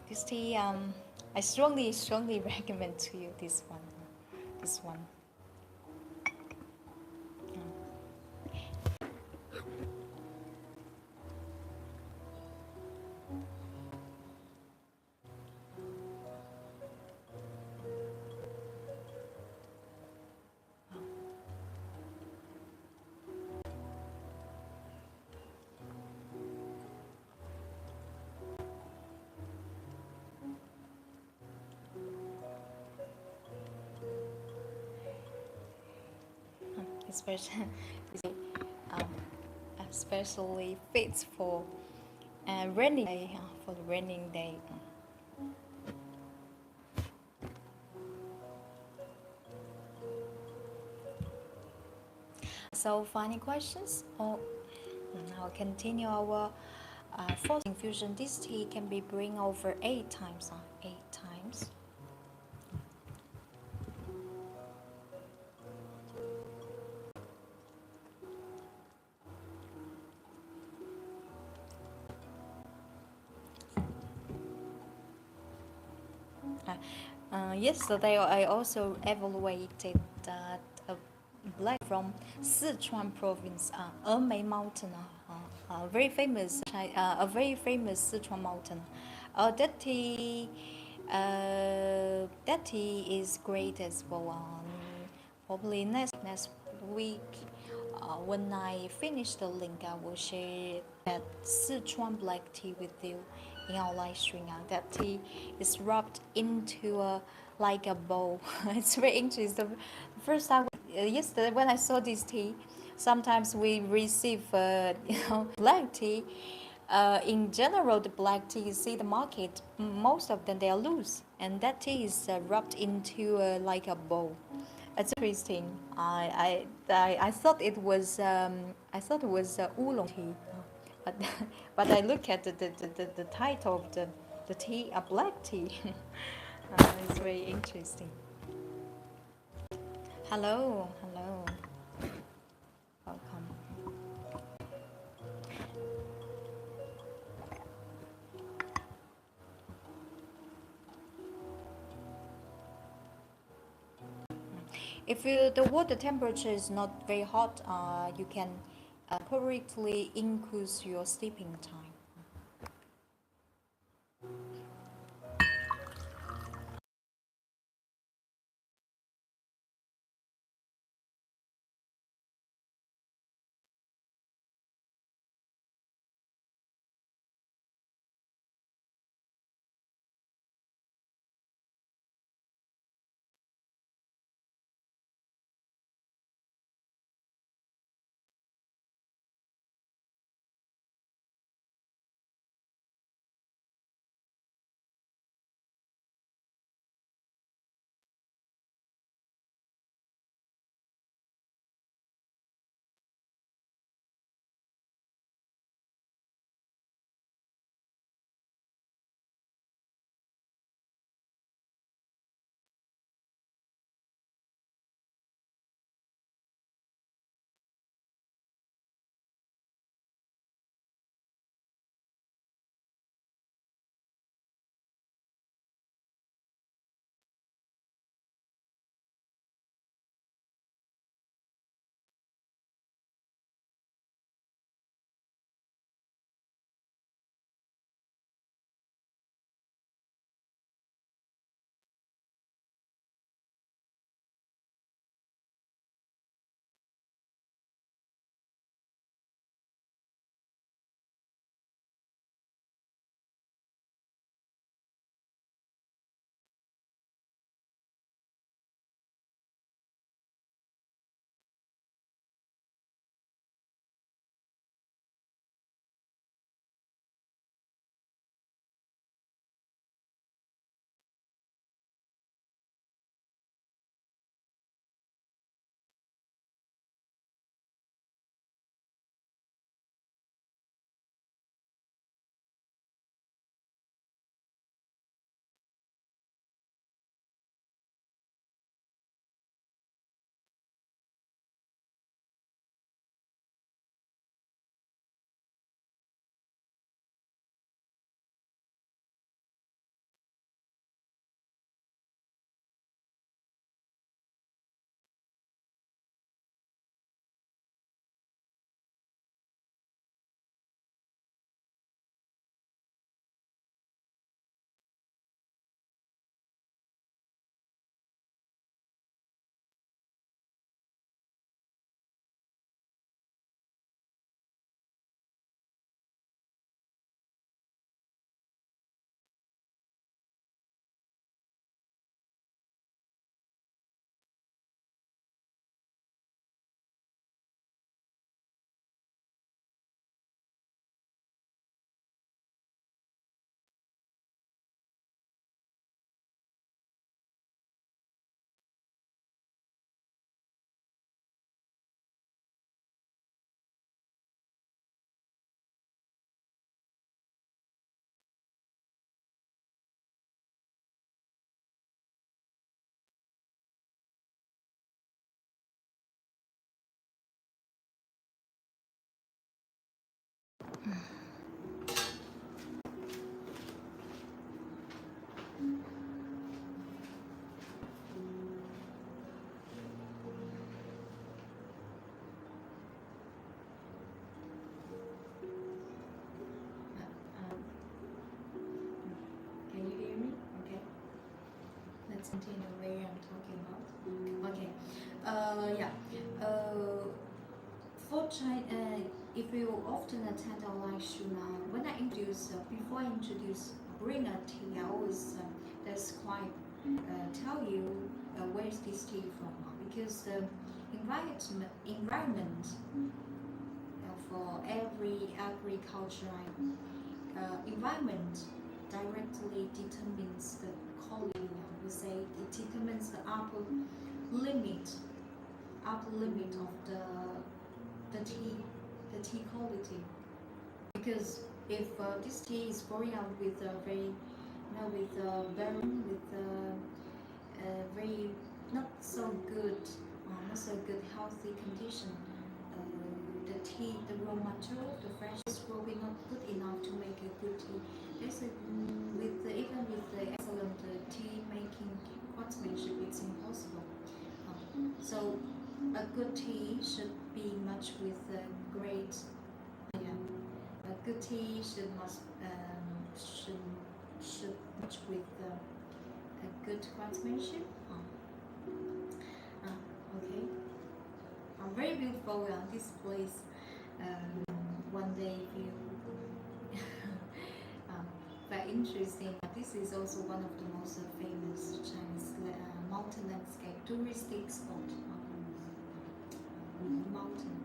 this tea I strongly recommend to you this one. Especially um, especially fits for raining day, for the raining day. So, final questions? Or now continue our fourth infusion. This tea can be brewed over 8 times. 8 times. Yesterday I also evaluated a black from Sichuan province, Emei Mountain, a very famous Sichuan mountain. That tea That tea is great as well. Probably next week, when I finish the link, I will share that Sichuan black tea with you in our live stream. That tea is rubbed into a like a bowl. It's very interesting. The first time yesterday when I saw this tea, sometimes we receive black tea. In general, the black tea, you see the market, most of them they are loose, and that tea is rubbed into like a bowl. It's interesting. I thought it was oolong tea, but but I look at the title of the tea, a black tea. It's very interesting. Hello, hello, welcome. If the water temperature is not very hot, you can perfectly increase your sleeping time. container where I'm talking about. Okay. Yeah. For China, if you often attend a live show now, when I introduce, before I introduce bring a tea, I always describe, tell you where is this tea from, because the environment for every agriculture environment directly determines the quality. We say it determines the limit upper limit of the tea quality. Because if this tea is growing up with a very, with barren, with very not so good, not so good healthy condition, the tea, the raw material, the fresh will be not good enough to make a good tea. There's a, even with the excellent tea making craftsmanship, it's impossible. So a good tea should be matched with a great, a good tea should match with a good craftsmanship. Okay. Very beautiful this place. One day if you very interesting. This is also one of the most famous Chinese mountain landscape touristic spot. Mountain.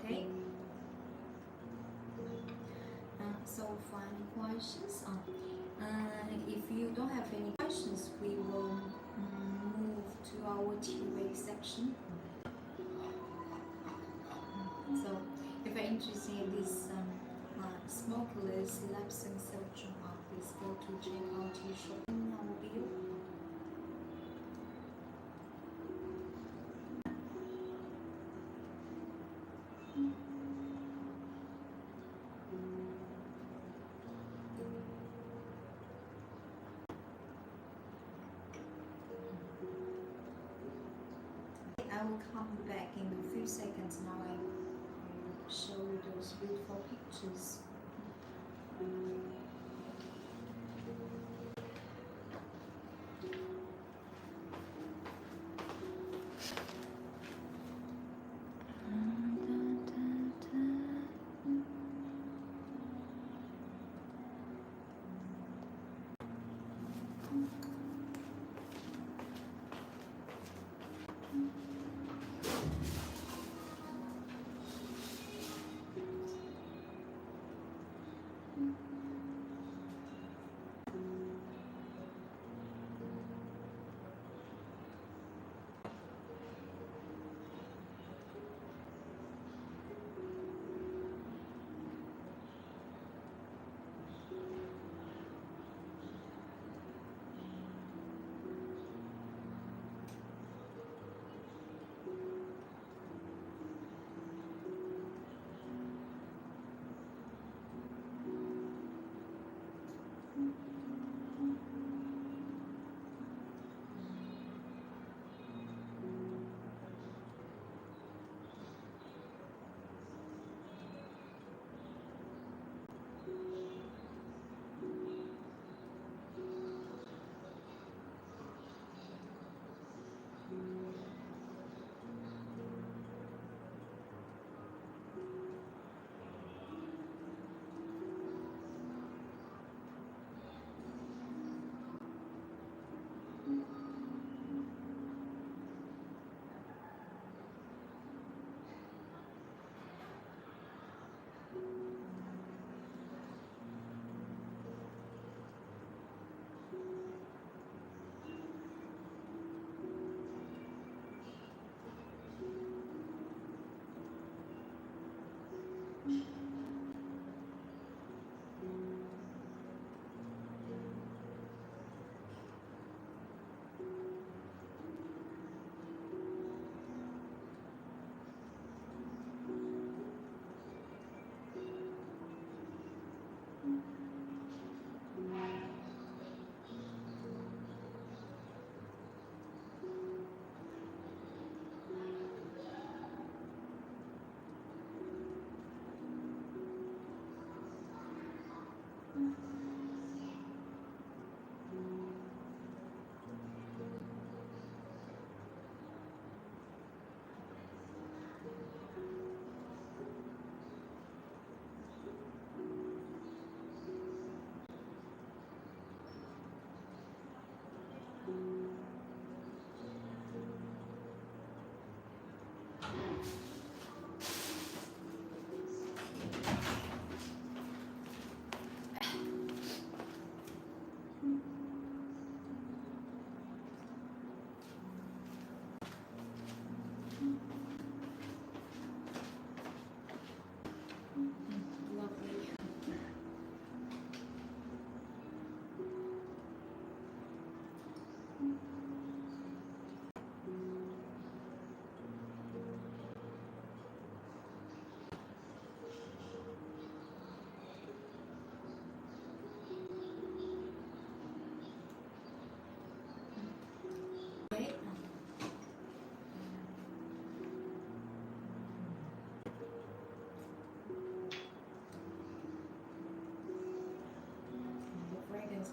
Okay. So for any questions, if you don't have any questions, we will move to our Teaware section. So if you're interested in this smokeless Lapsang Souchong, please go to check out your shop in our video. I will come back in a few seconds. Now I will show you those beautiful pictures.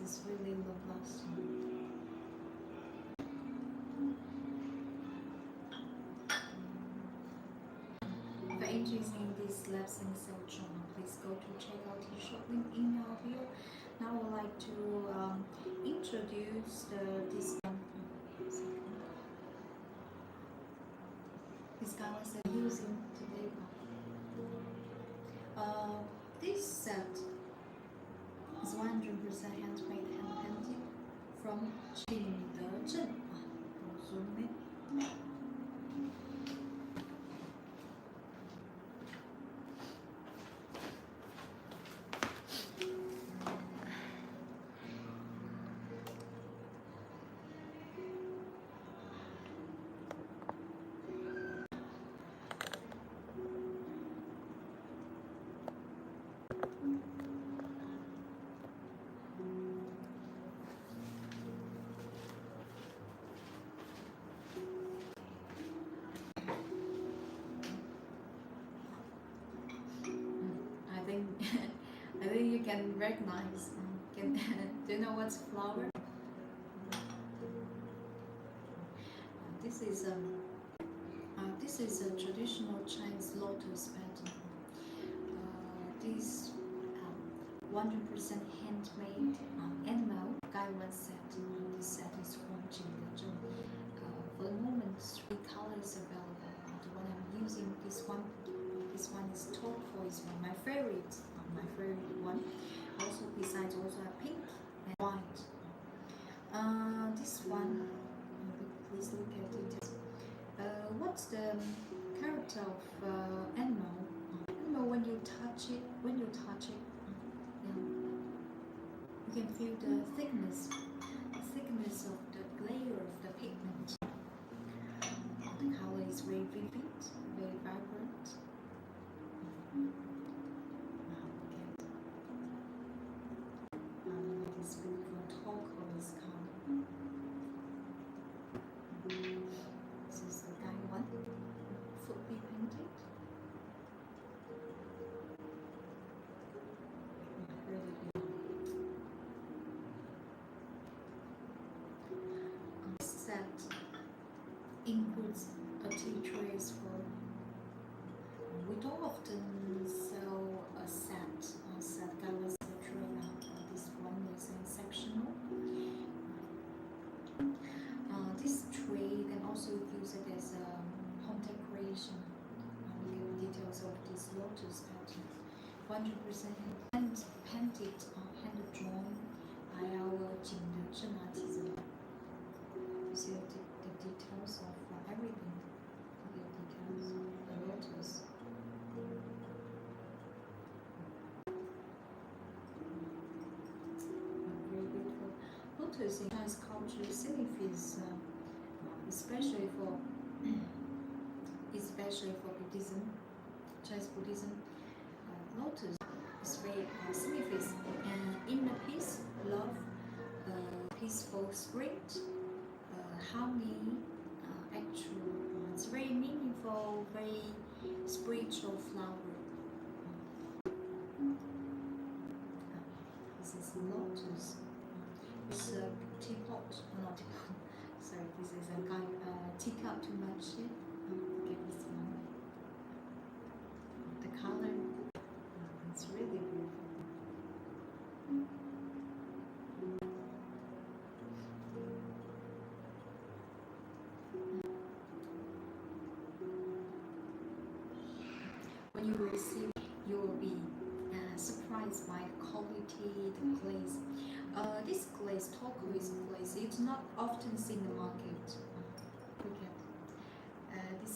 is really long lasting. If you're interested in this Lapsang Souchong, please go to check out the shop link in our bio. Now I would like to introduce this one. This guy was using today. This set is 100% handmade and painted from Teaware. Zoom in. I think you can recognize. Do you know what's flower? This is a traditional Chinese lotus pattern. This 100% handmade animal Gaiwan set. This set is from Jingdezhen. For the moment, 3 colors available. The one I'm using, this one is turquoise one, my favorite one. Also, besides, also a pink and white. This one, please look at it. What's the character of animal? Animal, when you touch it, you can feel the thickness of the layer of the pigment. The color is very vivid, very vibrant. This beautiful turquoise color. This is the Gaiwan, fully painted. Really beautiful. This set includes a tea tray as well. We don't often sell a set Gaiwan set tray now. This one is exceptional. This tray can also use it as a home decoration. We give details of this lotus pattern. 100% hand painted, hand drawn by our Jingdezhen artisan. You see the details of everything. The details of the lotus. Very beautiful. Lotus in Chinese culture signifies, especially for Buddhism, Chinese Buddhism. Lotus is very signifies inner peace, love, peaceful spirit, harmony. Actual, it's very meaningful, very spiritual flower. This is lotus. It's a teapot, not teapot. Sorry, this is a teacup to match it. Look at this one. The color, it's really beautiful. When you receive, you will be surprised by the quality, the glaze. This glaze, turquoise glaze, it's not often seen in the market. Look at this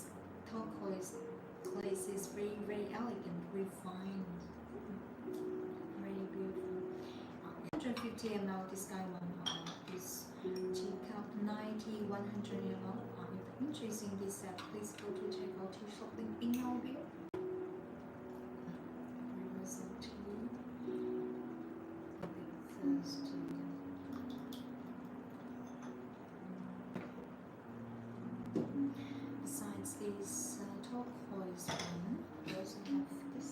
turquoise glaze is very, very elegant, refined, very beautiful. 150 ml. This guy one, this teacup 90, 100 ml. If you're interested in this set, please go to check out your shop link in our bio. Besides this turquoise one, we also have this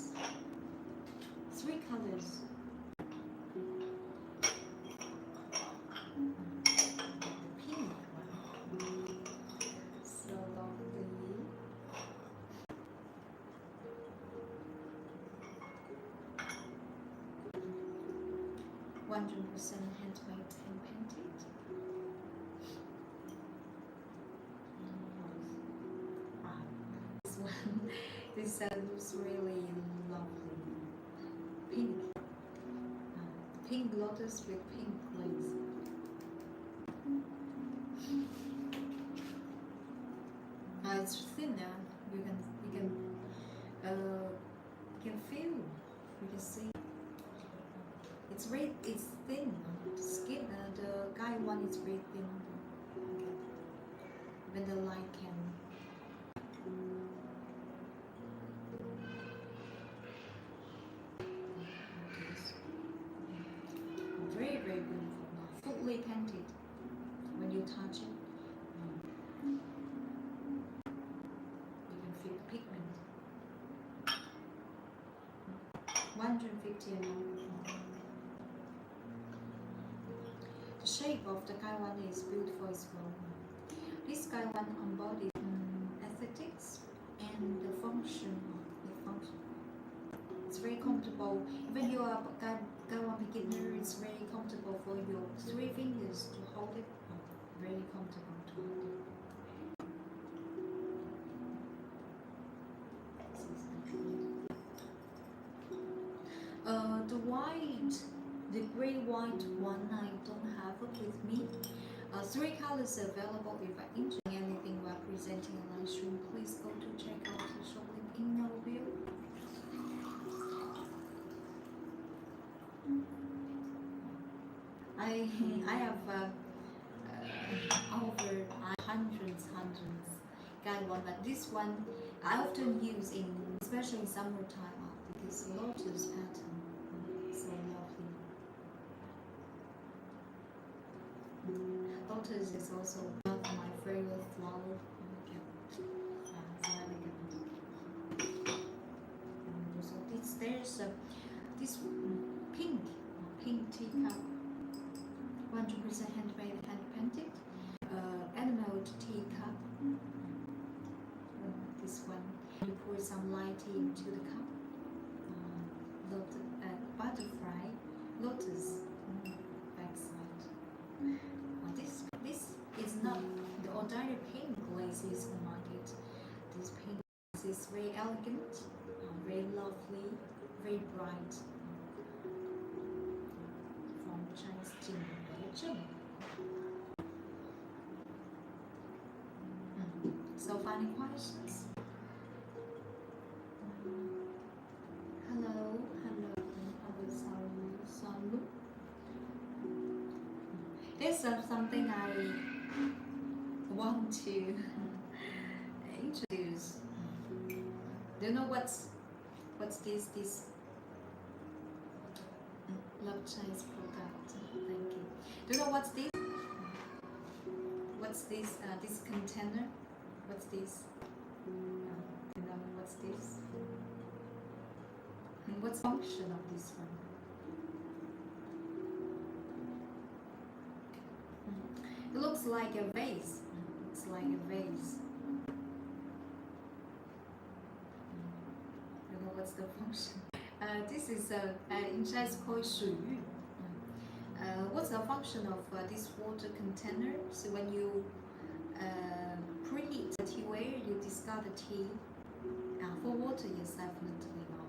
3 colors. handmade, hand painted. This one, this looks really lovely. Pink, pink lotus with pink glaze. It's thinner. You can feel. You can see. It's very, it's thin. The skin, the guy one is very thin. Okay. When the light can. Very, very beautiful. Fully painted. When you touch it, you can feel the pigment. 150 ml. The shape of the Gaiwan is beautiful as well. This Gaiwan embodies aesthetics and the function. It's very comfortable. Even you are Gaiwan beginner, it's very comfortable for your 3 fingers to hold it. Very comfortable to hold it. The white, the gray white one, I don't have it with me. 3 colors available. If I enjoy anything while presenting a live stream, please go to check out the shop link in our bio. I have over hundreds Gaiwan, but this one I often use in, especially in summertime, because lotus pattern, so lovely. Lotus is also one of my favorite flower. So there's this pink teacup, 100% handmade, hand painted, enameled teacup. This one, you pour some light into the cup. Butterfly, lotus backside. This is not the ordinary pink glaze is in the market. This pink is very elegant, very lovely, very bright. From Chinese Jing. So any questions? Hello. There's something I want to introduce. Do you know what's this Lapsang product? Thank you. Do you know what's this? What's this? This container? What's this? You know what's this? What's the function of this one? It looks like a vase. It's like a vase. You know what's the function? This is in Chinese called 水玉. What's the function of this water container? So when you preheat the teaware, you discard the tea. For water, yes, definitely not.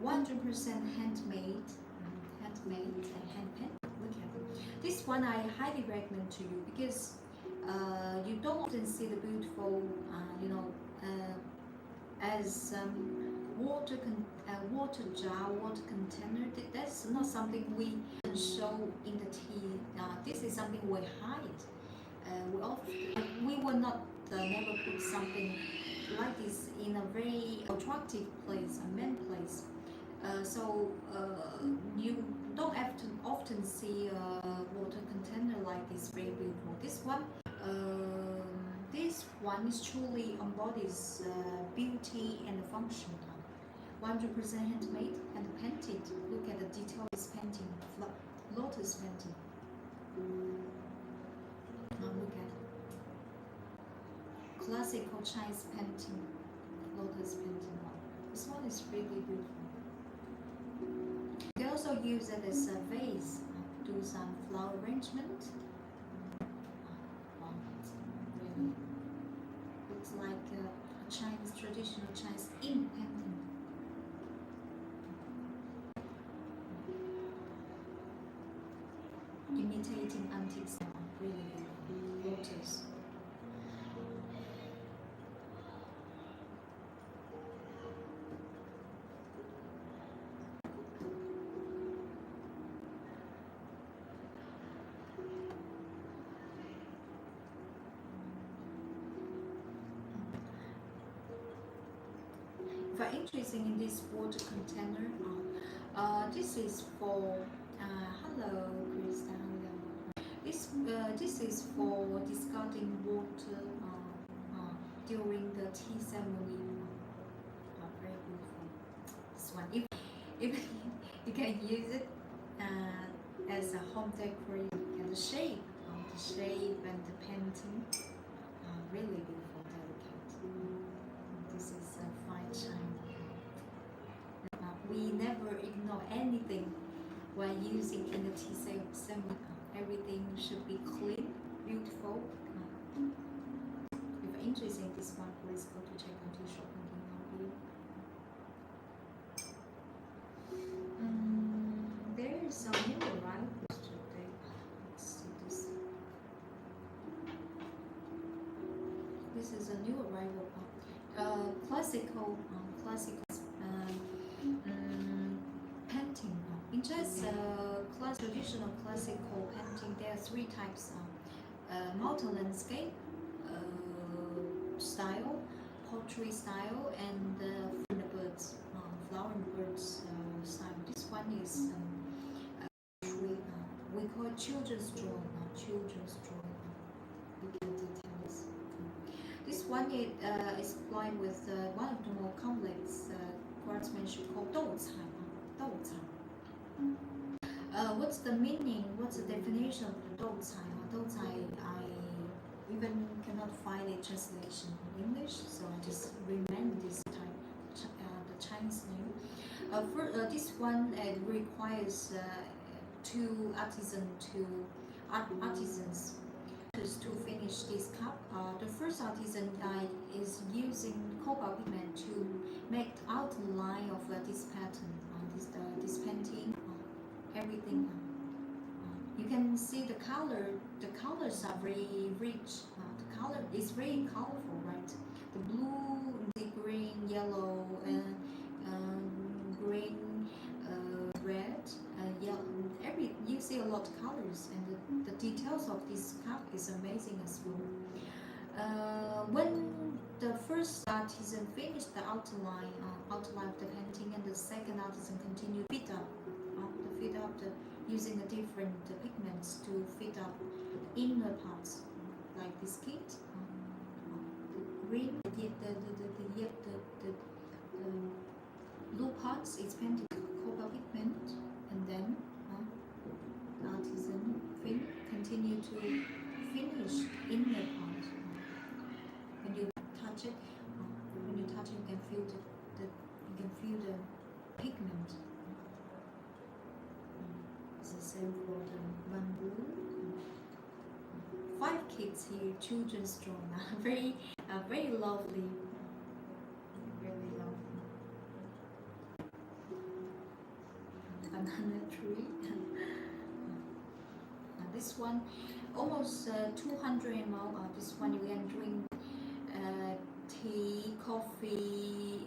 100% handmade and hand painted. Look at it. This one I highly recommend to you because you don't often see the beautiful, as water jar, water container. That's not something we can show in the tea. This is something we hide. We will not never put something like this in a very attractive place, a main place. So you don't have to often see a water container like this, very beautiful. This one is truly embodies beauty and function. 100% handmade and painted. Look at the detail is painting, lotus painting. Now look at classical Chinese painting, lotus painting. This one is really beautiful. also use it as a vase, do some flower arrangement. Really looks like a Chinese traditional Chinese ink painting. Imitating antiques, really lotus. If you're interested in this water container, this is for hello, Krista. This is for discarding water during the tea ceremony. Very beautiful. This one, if you can use it as a home decoration, and the shape and the painting, really beautiful, delicate. This is a fine china. We never ignore anything while using in the tea ceremony. Everything should be clean, beautiful. If you're interested in this one, please go to check out your shop and help you. There is some new arrivals today. Let's see this. This is a new arrival. Classical painting. In Chinese traditional classical painting, there are three types: mountain landscape style, portrait style, and birds, flowering birds style. This one is we call it children's drawing. Children's drawing. Look at details. This one is applied with one of the more complex craftsmanship called 斗彩. What's the meaning? What's the definition of the 斗彩? 斗彩, I even cannot find a translation in English, so I just remain this type, the Chinese name. This one requires two artisans to finish this cup. The first artisan is using cobalt pigment to make the outline of this pattern, this painting, everything. You can see the color. The colors are very rich. The color is very colorful, right? The blue, the green, yellow, and green, red, yellow. You see a lot of colors, and the details of this cup is amazing as well. When the first artisan finished the outline of the painting, and the second artisan continued to fit up using the different pigments to fit up inner parts, like this kit. Green, the blue parts is painted with cobalt pigment, and then artisan continue to finish inner part. When you touch it, you can feel the pigment. It's the same for the bamboo. 5 kids here, children's drawing, very lovely. Very lovely. Banana tree. This one almost 200 ml. This one you can drink tea, coffee,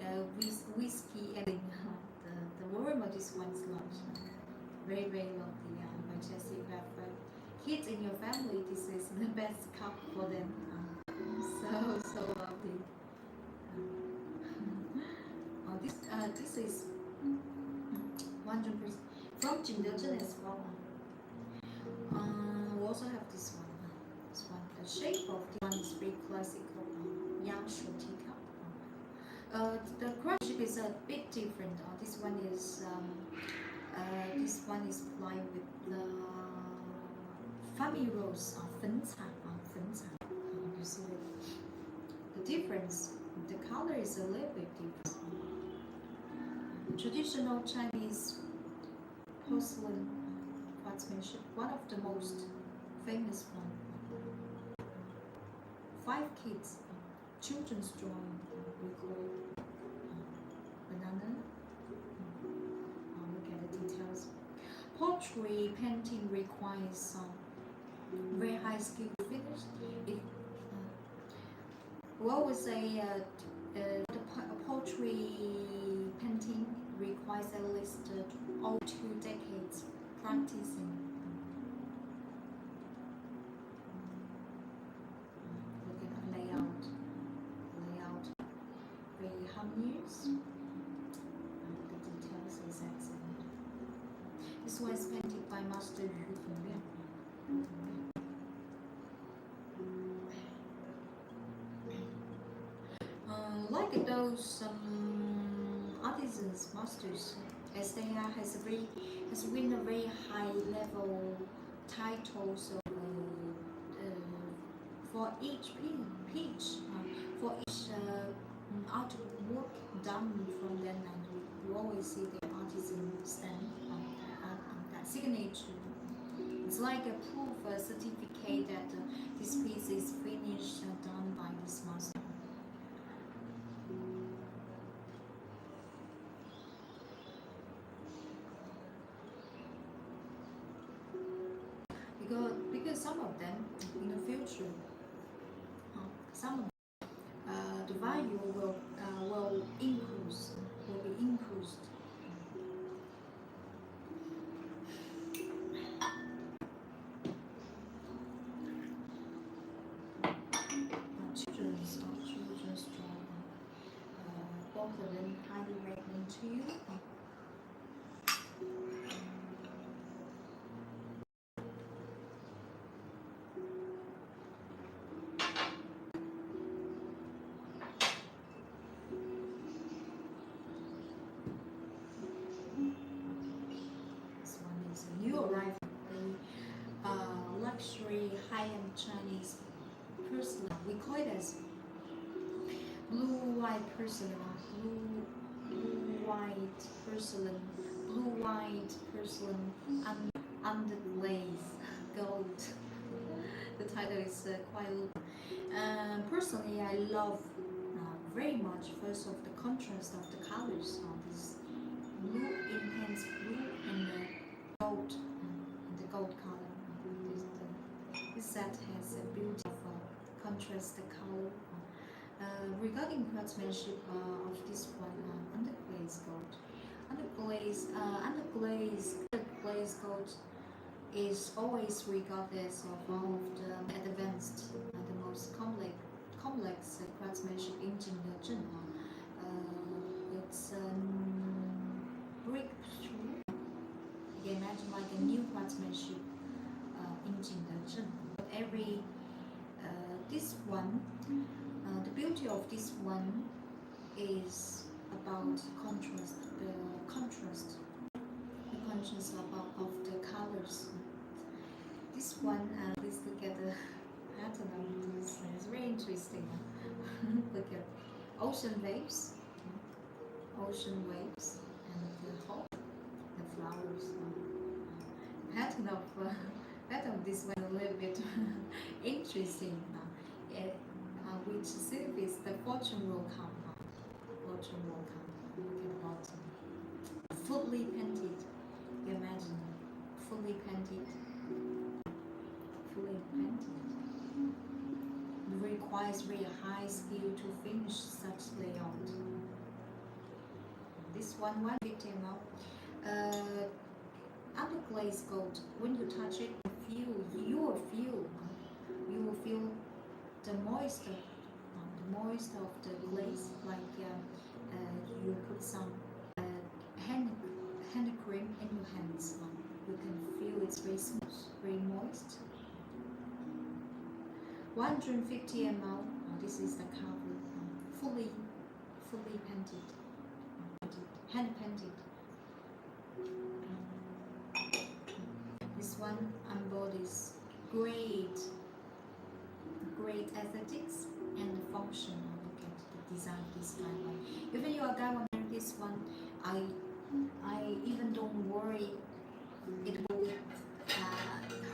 whiskey, and the volume of this one is large. Very lovely. But just if you have kids in your family, this is the best cup for them. So lovely. This is 100% from Jingdezhen as well. We also have this one. The shape of this one is very classical. Yangshu teacup. The craftsmanship is a bit different. This one is applied with the family rose, 粉彩. You see the difference. The color is a little bit different. Traditional Chinese porcelain craftsmanship, one of the most famous one. 5 kids, children's drawing, we call banana. Look at the details. Portrait painting requires some very high skill to finish. It, we always say portrait painting requires at least 2 decades practicing. Look at the layout, very harmonious. The details is excellent. This one is painted by Master Yu. Like those artisans, masters, as they has win a very high level titles for each piece, for each artwork done from them, and you always see the artisan stand that signature. It's like a proof, a certificate that this piece is finished and done by this master. Because some of them in the future, some of the value will be increased. Children's drawing, both of them highly recommend to you. New arrival, luxury high-end Chinese porcelain. We call it as blue-white porcelain, underglaze gold. The title is quite long. Personally, I love very much first of the contrast of the colors of this blue, intense blue, and the gold color. This set has a beautiful contrast color. Regarding craftsmanship of this one, underglaze gold. Underglaze gold is always regarded as one of the advanced, the most complex craftsmanship in Jingdezhen. It's breakthrough. You can imagine like a new craftsmanship in Jingdezhen. This one, the beauty of this one is about contrast. The contrast of the colors. This one, please look at the pattern of this. It's very interesting. Look at ocean waves, and the flowers. Pattern of this one a little bit interesting. Which signifies the fortune will come. Look at the bottom. Fully painted. You imagine, fully painted. It requires very high skill to finish such layout. This 150 ml. Underglaze gold. When you touch it, you will feel the moisture of the glaze, like you put some hand cream in your hands. You can feel it's very smooth, very moist. 150 ml. This is the cover, fully painted, hand painted. This one embodies great aesthetics and function. Look at the design of this guy. Even you are guy this one, I even don't worry it will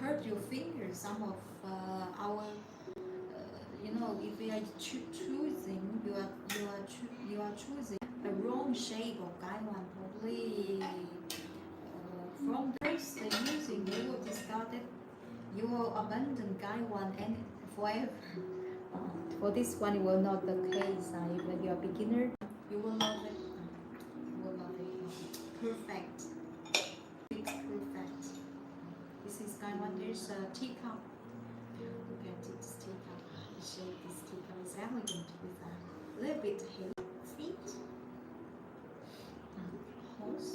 hurt your fingers. Some of our if you are choosing, you are choosing a wrong shape of gaiwan. Probably from the first using, you will discard it. You will abandon gaiwan and forever. For this one, it will not the case. When you are beginner, you will love it. You will love it. Perfect. It's perfect. This is gaiwan. There's a teacup. Look at this teacup. The shape of this teacup is elegant with a little bit heavy feet. Horse.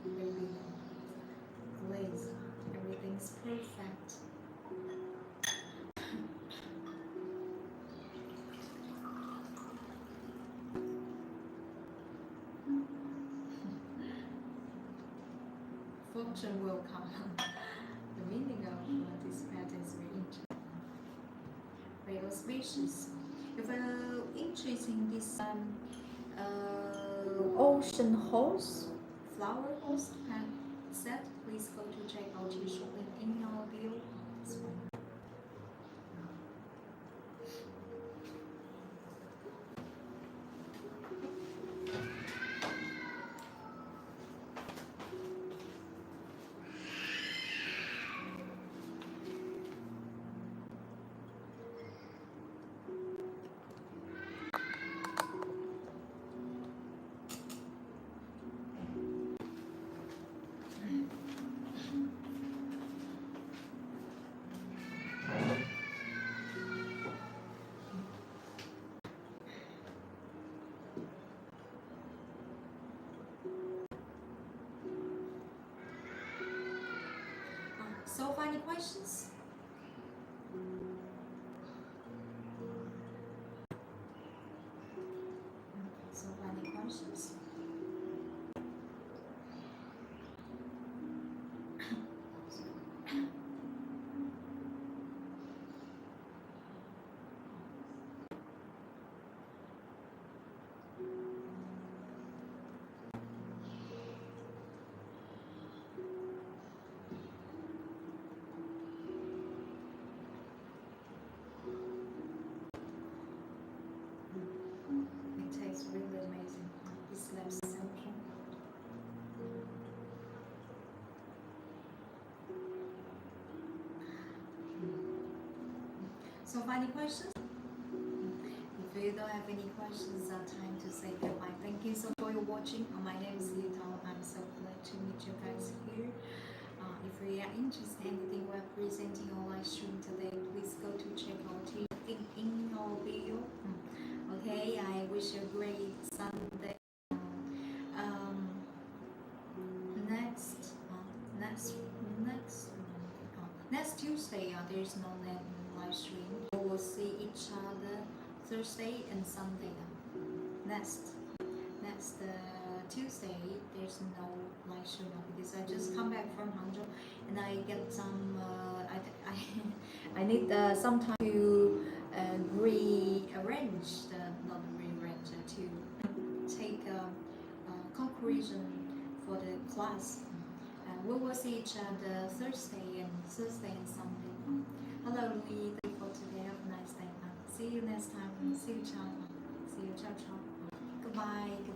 Very glaze. Everything's perfect. Fortune will come. The meaning of this pattern is very interesting, very auspicious. If you're interested in this ocean horse, flower horse set, please go to check out t-shirt link in our bio. This one. So, any questions? So, any questions? It tastes really amazing. This Lapsang Souchong. So, any questions? If you don't have any questions, time to say goodbye. Thank you so much for watching. My name is Liu Tao. I'm so glad to meet you guys here. If you are interested in anything we're presenting on live stream today, please go to check out it in our video. Okay, I wish you a great Sunday. Next Tuesday, there is no live stream. We will see each other Thursday and Sunday. Next Tuesday, there's no live stream because I just come back from Hangzhou and I get some. I need some time to rearrange to take conclusion for the class. We will see each other Thursday and Sunday. Hello, Louis. Thank you for today. Have a nice day. See you next time. See you, ciao. See you, ciao, ciao. Goodbye.